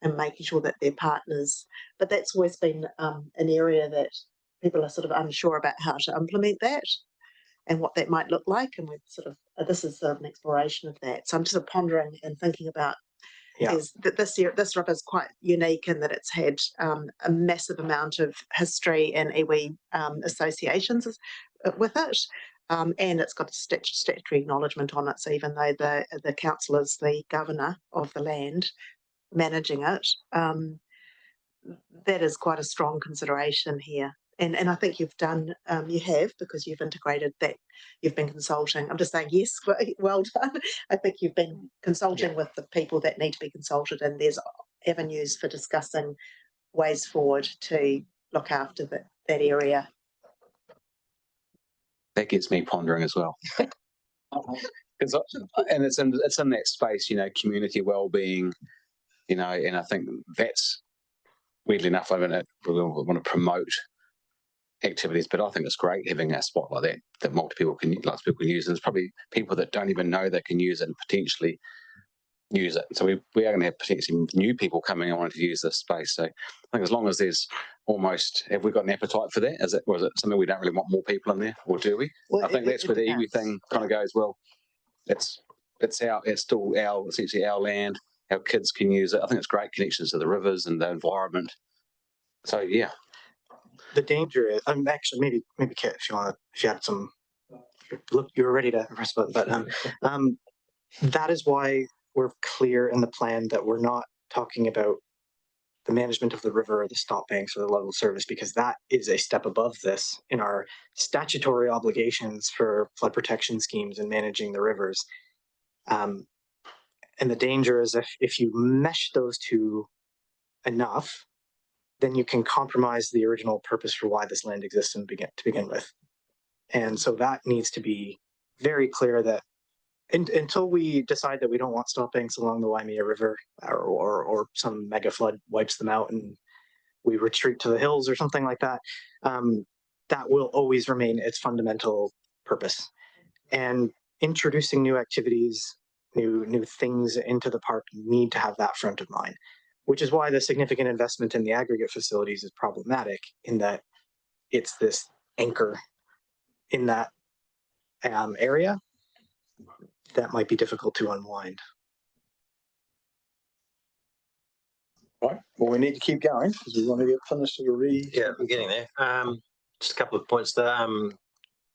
and making sure that they're partners, but that's always been an area that people are sort of unsure about how to implement that and what that might look like. And we're sort of this is sort of an exploration of that. So I'm just sort of pondering and thinking about. Is that this river is quite unique in that it's had a massive amount of history and iwi associations with it, and it's got a statutory acknowledgement on it. So even though the council is the governor of the land managing it, that is quite a strong consideration here. And I think you've done, you have, because you've integrated that, you've been consulting. I'm just saying, yes, well done. I think you've been consulting with the people that need to be consulted, and there's avenues for discussing ways forward to look after that area. That gets me pondering as well. And it's in that space, community well-being, and I think that's weirdly enough, we want to promote activities, but I think it's great having a spot like that lots of people can use. And there's probably people that don't even know they can use it and potentially use it. So we are going to have potentially new people coming and wanting to use this space. So I think as long as there's have we got an appetite for that? Is it something we don't really want more people in there, or do we? Well, I think that's where the iwi thing kind of goes. Well, it's still essentially our land. Our kids can use it. I think it's great connections to the rivers and the environment. So yeah. The danger is, actually maybe Kit, if you had some, look, you were ready to press button, but that is why we're clear in the plan that we're not talking about the management of the river or the stop banks or the level of service, because that is a step above this in our statutory obligations for flood protection schemes and managing the rivers. And the danger is if you mesh those two enough, then you can compromise the original purpose for why this land exists to begin with. And so that needs to be very clear that until we decide that we don't want stop banks along the Waimea River or some mega flood wipes them out and we retreat to the hills or something like that, that will always remain its fundamental purpose. And introducing new activities, new things into the park need to have that front of mind, which is why the significant investment in the aggregate facilities is problematic, in that it's this anchor in that area that might be difficult to unwind. Right. Well, we need to keep going because we want to get finished to the read. Yeah, I'm getting there. Just a couple of points there.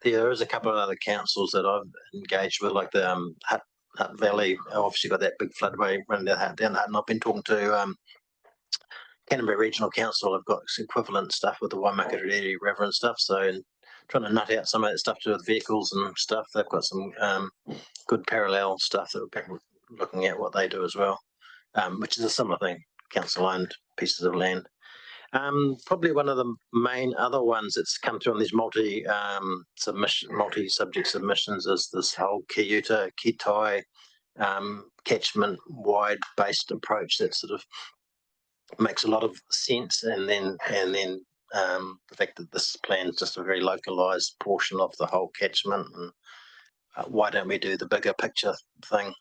There is a couple of other councils that I've engaged with, like the Hutt Valley. Obviously, got that big floodway running down the Hutt, and I've been talking to Canterbury Regional Council. I've got equivalent stuff with the Waimakariri River and stuff. So trying to nut out some of that stuff to do with vehicles and stuff. They've got some good parallel stuff that we're looking at what they do as well, which is a similar thing, council-owned pieces of land. Probably one of the main other ones that's come through on these multi-subject submissions is this whole Kiuta, Kitai catchment wide based approach that sort of makes a lot of sense, and then the fact that this plan is just a very localized portion of the whole catchment, and why don't we do the bigger picture thing?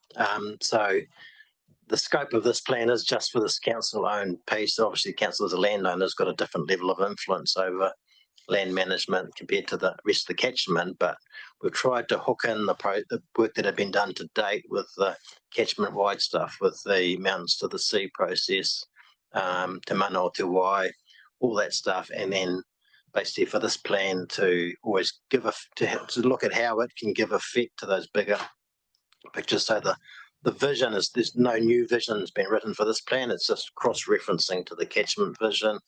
So the scope of this plan is just for this council-owned piece. Obviously, the council as a landowner has got a different level of influence over land management compared to the rest of the catchment, but we've tried to hook in the work that had been done to date with the catchment-wide stuff, with the mountains to the sea process, Te Mana o Te Wai, all that stuff, and then basically for this plan to always to look at how it can give effect to those bigger pictures. So the vision is, there's no new vision that's been written for this plan. It's just cross-referencing to the catchment vision,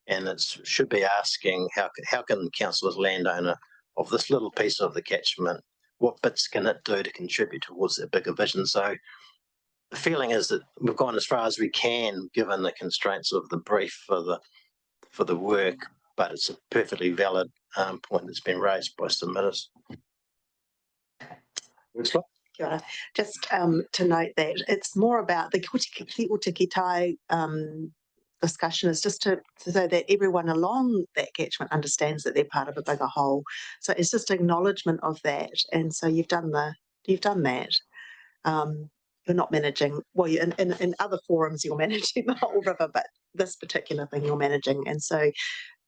and it should be asking how can council as landowner of this little piece of the catchment, what bits can it do to contribute towards that bigger vision? So the feeling is that we've gone as far as we can given the constraints of the brief for the work, but it's a perfectly valid point that's been raised by submitters. Kia ora. Just to note that it's more about the Otiki Tai discussion is just to so that everyone along that catchment understands that they're part of a bigger whole. So it's just acknowledgement of that. And so you've done that. You're not managing, well, in other forums, you're managing the whole river, but this particular thing you're managing. And so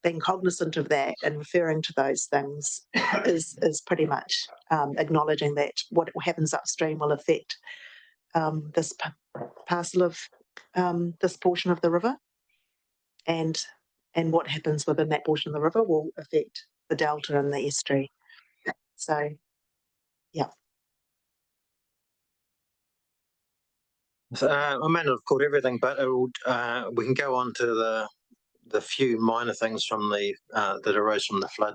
being cognizant of that and referring to those things is pretty much acknowledging that what happens upstream will affect this parcel of this portion of the river, and what happens within that portion of the river will affect the delta and the estuary. So, yeah. I may not have caught everything, but we can go on to the few minor things from that arose from the flood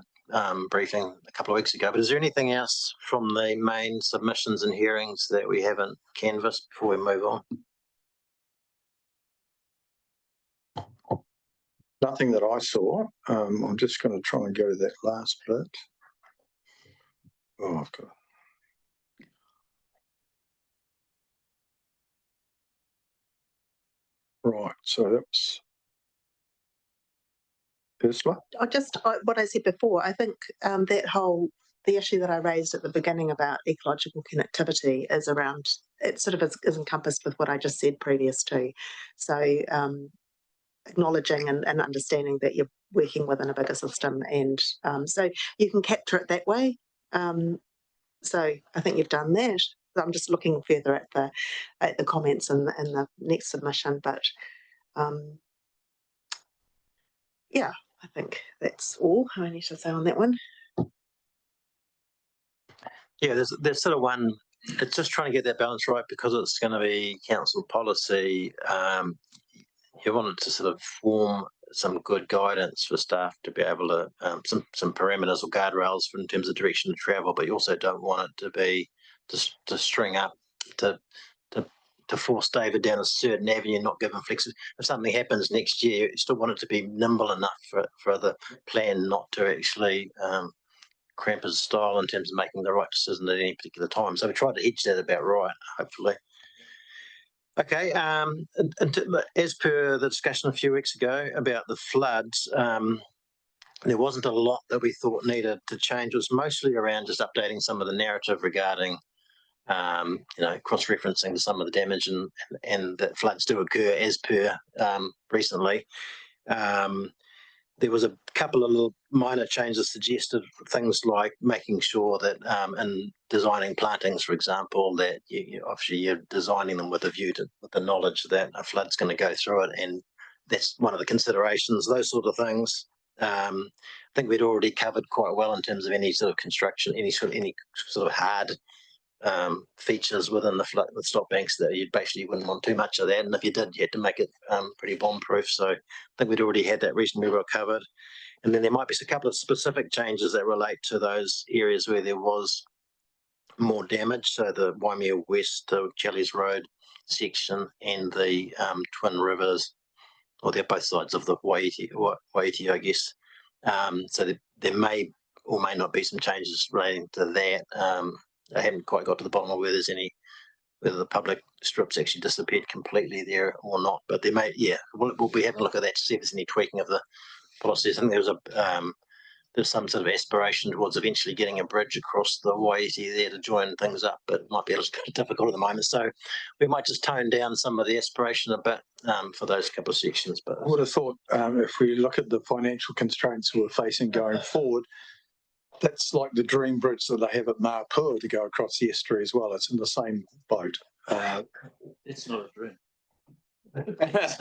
briefing a couple of weeks ago. But is there anything else from the main submissions and hearings that we haven't canvassed before we move on? Nothing that I saw. I'm just going to try and go to that last bit. Oh, I've got it. Right, so that was Ursula. What I said before, I think the issue that I raised at the beginning about ecological connectivity is around, it sort of is encompassed with what I just said previous to. So acknowledging and understanding that you're working within a bigger system, and so you can capture it that way. So I think you've done that. I'm just looking further at the comments in the next submission, but yeah, I think that's all I need to say on that one. Yeah, there's sort of one. It's just trying to get that balance right because it's going to be council policy. You want it to sort of form some good guidance for staff to be able to some parameters or guardrails in terms of direction of travel, but you also don't want it to be to string up to force David down a certain avenue, not give him flexibility. If something happens next year, you still want it to be nimble enough for the plan not to actually cramp his style in terms of making the right decision at any particular time. So we tried to hedge that about right, hopefully. Okay, as per the discussion a few weeks ago about the floods, there wasn't a lot that we thought needed to change. It was mostly around just updating some of the narrative regarding, cross-referencing to some of the damage and that floods do occur as per recently. There was a couple of little minor changes suggested, things like making sure that in designing plantings, for example, that obviously you're designing them with a view to with the knowledge that a flood's going to go through it, and that's one of the considerations. Those sort of things. I think we'd already covered quite well in terms of any sort of construction, any sort of hard features within the flood with stop banks that you basically wouldn't want too much of that, and if you did, you had to make it pretty bomb-proof. So I think we'd already had that reasonably well covered. And then there might be a couple of specific changes that relate to those areas where there was more damage. So the Waimea West to Chellies Road section and the Twin Rivers, or they're both sides of the Waiti, I guess. So there may or may not be some changes relating to that. I haven't quite got to the bottom of whether the public strips actually disappeared completely there or not, but there may, we'll be having a look at that to see if there's any tweaking of the policies. I think there's some sort of aspiration towards eventually getting a bridge across the Waiti there to join things up, but it might be a little bit difficult at the moment. So we might just tone down some of the aspiration a bit for those couple of sections. But I would have thought if we look at the financial constraints we're facing going forward, that's like the dream bridge that they have at Mapua to go across the estuary as well. It's in the same boat. It's not a dream.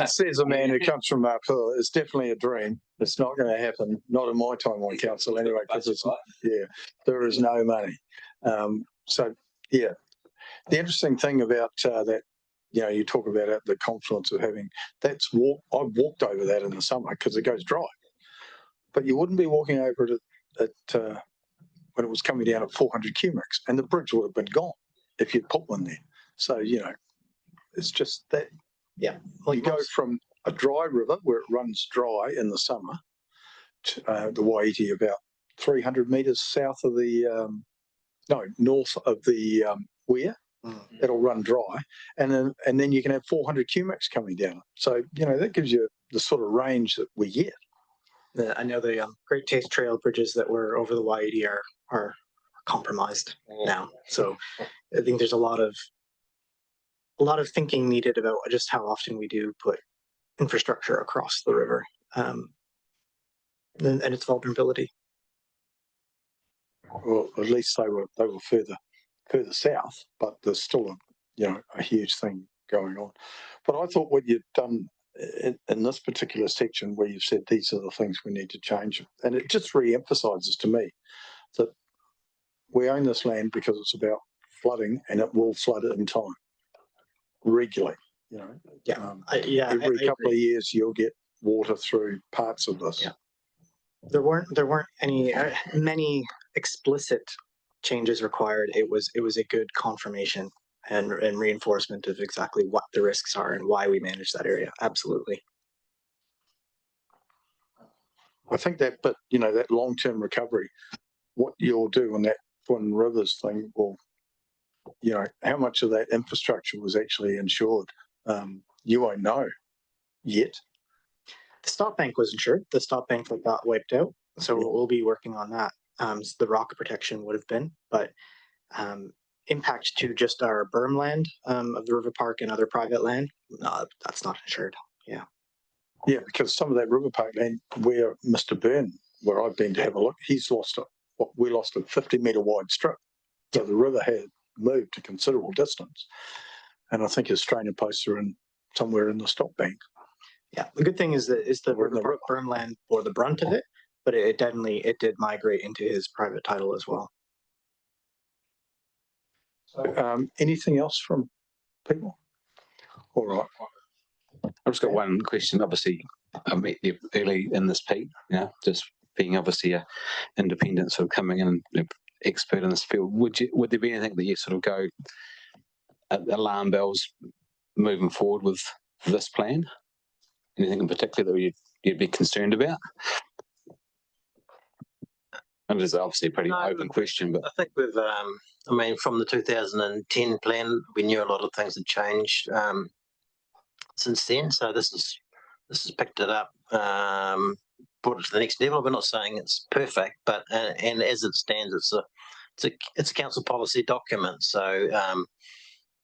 Says a man who comes from Mapua. It's definitely a dream. It's not going to happen. Not in my time on council anyway, because there is no money. The interesting thing about that, you talk about the confluence of having I've walked over that in the summer because it goes dry, but you wouldn't be walking over it at when it was coming down at 400 cubics, and the bridge would have been gone if you'd put one there. So, it's just that, you go from a dry river where it runs dry in the summer to the Waiti about 300 metres south of north of the weir. It'll run dry, and then you can have 400 cubics coming down. So that gives you the sort of range that we get. I know the Great Taste Trail bridges that were over the Waimea are compromised now. So I think there's a lot of thinking needed about just how often we do put infrastructure across the river, and its vulnerability. Well, at least they were further south, but there's still a huge thing going on. But I thought what you've done in this particular section, where you've said these are the things we need to change, and it just re-emphasises to me that we own this land because it's about flooding, and it will flood in time regularly. Every couple of years you'll get water through parts of this. Yeah. There weren't any many explicit changes required. It was a good confirmation and reinforcement of exactly what the risks are and why we manage that area. Absolutely. I think that, but that long-term recovery, what you'll do on that Twin Rivers thing will, how much of that infrastructure was actually insured, you won't know yet. The stop bank was insured. The stop bank that got wiped out. So we'll be working on that. So the rock protection would have been, but impact to just our berm land of the river park and other private land, no, that's not insured. Yeah. Yeah, because some of that river park land where Mr. Byrne, where I've been to have a look, we lost a 50-metre wide strip. So the river had moved a considerable distance. And I think his strainer posts are somewhere in the stop bank. Yeah, the good thing is that the river park berm land bore the brunt of it, but it did migrate into his private title as well. So, anything else from people? All right. I've just got one question. Obviously, I met you early in this piece, just being obviously a independent, sort of coming in and expert in this field. Would there be anything that you sort of go alarm bells moving forward with this plan? Anything in particular that you'd be concerned about? And it's obviously a pretty open question, but I think from the 2010 plan, we knew a lot of things had changed since then. So this has picked it up, brought it to the next level. We're not saying it's perfect, but and as it stands, it's a council policy document. So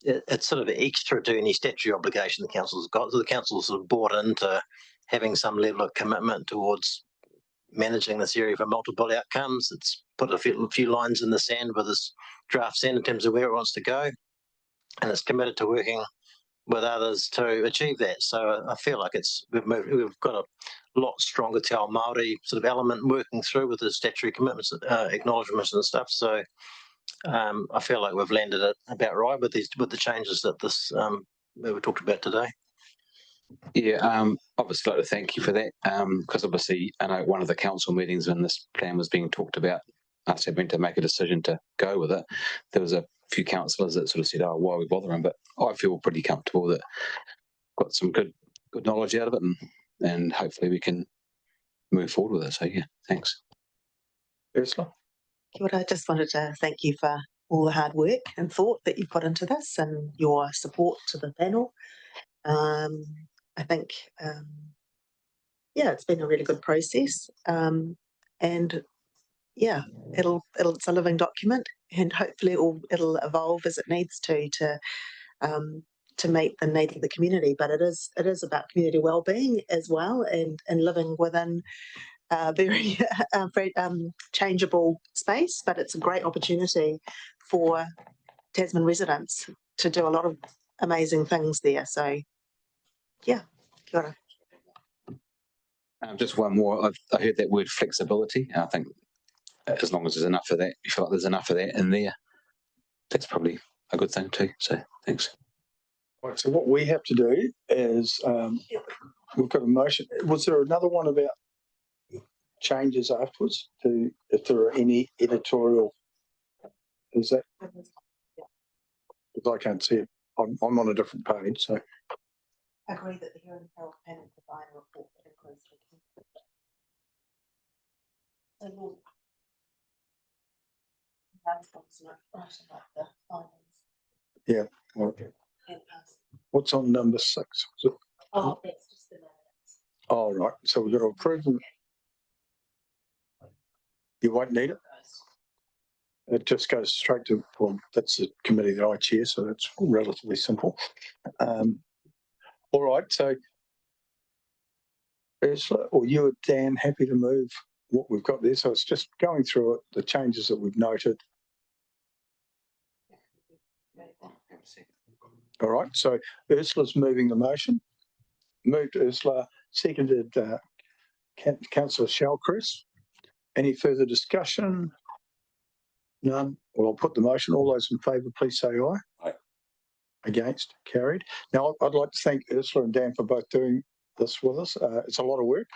it's sort of extra to any statutory obligation the council's got. So the council's sort of bought into having some level of commitment towards managing this area for multiple outcomes. It's put a few lines in the sand with this draft sand in terms of where it wants to go, and it's committed to working with others to achieve that. So I feel like we've got a lot stronger Te Ao Māori sort of element working through with the statutory commitments, acknowledgements and stuff. So I feel like we've landed it about right with the changes that that we talked about today. Yeah, obviously like to thank you for that, because obviously I know one of the council meetings when this plan was being talked about, us having to make a decision to go with it, there was a few councillors that sort of said, why are we bothering? But I feel pretty comfortable that got some good knowledge out of it, and hopefully we can move forward with it. So yeah, thanks. Ursula? Kia ora. I just wanted to thank you for all the hard work and thought that you've put into this and your support to the panel. I think, it's been a really good process, and it's a living document, and hopefully it'll evolve as it needs to meet the needs of the community. But it is about community wellbeing as well, and living within a very changeable space. But it's a great opportunity for Tasman residents to do a lot of amazing things there. So, yeah, kia ora. Just one more. I heard that word flexibility. I think as long as there's enough of that, you feel like there's enough of that in there, that's probably a good thing too. So thanks. Right, so what we have to do is we've got a motion. Was there another one about changes afterwards to if there are any editorial? Is that? Because I can't see it. I'm on a different page. So I agree that the hearing panel provide a report that includes the findings. Okay. What's on number 6? Was it- Oh, that's just the minutes. Oh, right. So we've got to approve them. You won't need it. It just goes straight to, well, that's the committee that I chair, so that's relatively simple. All right. So, Ursula, or you or Dan, happy to move what we've got there? So it's just going through it, the changes that we've noted. All right. So Ursula's moving the motion. Moved Ursula, seconded Councillor Shellcrest. Any further discussion? None. Well, I'll put the motion. All those in favour, please say aye. Aye. Against? Carried. Now, I'd like to thank Ursula and Dan for both doing this with us. It's a lot of work,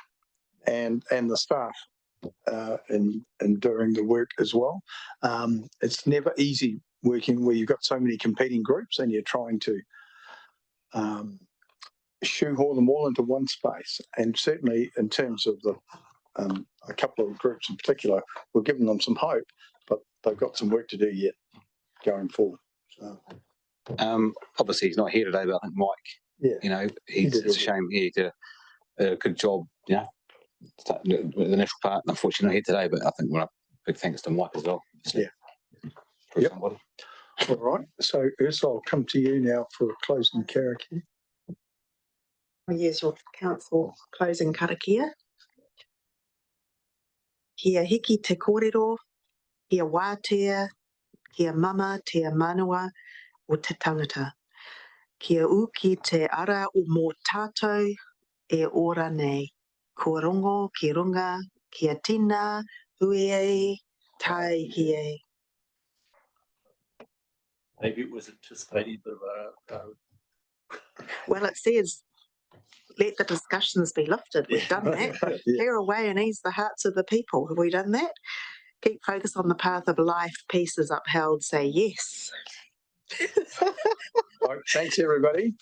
and the staff in doing the work as well. It's never easy working where you've got so many competing groups and you're trying to shoehorn them all into one space. And certainly in terms of the a couple of groups in particular, we're giving them some hope, but they've got some work to do yet going forward. So, Obviously, he's not here today, but I think Mike, yeah, it's a shame he did a good job, the initial part. Unfortunately, not here today, but I think we're a big thanks to Mike as well. Yeah. Yep. All right. So, Ursula, I'll come to you now for a closing karakia. I'll use your council closing karakia. Kia hiki te kōrero, kia wātea, kia mama te manua o te tangata. Kia uki te ara o mō tātou e ora nei. Kua rongo ki runga, kia tina, hui e, tai ki e. Maybe it was anticipating the Well, it says, let the discussions be lifted. We've done that. Yeah. Clear away and ease the hearts of the people. Have we done that? Keep focus on the path of life. Peace is upheld. Say yes. All right, thanks, everybody.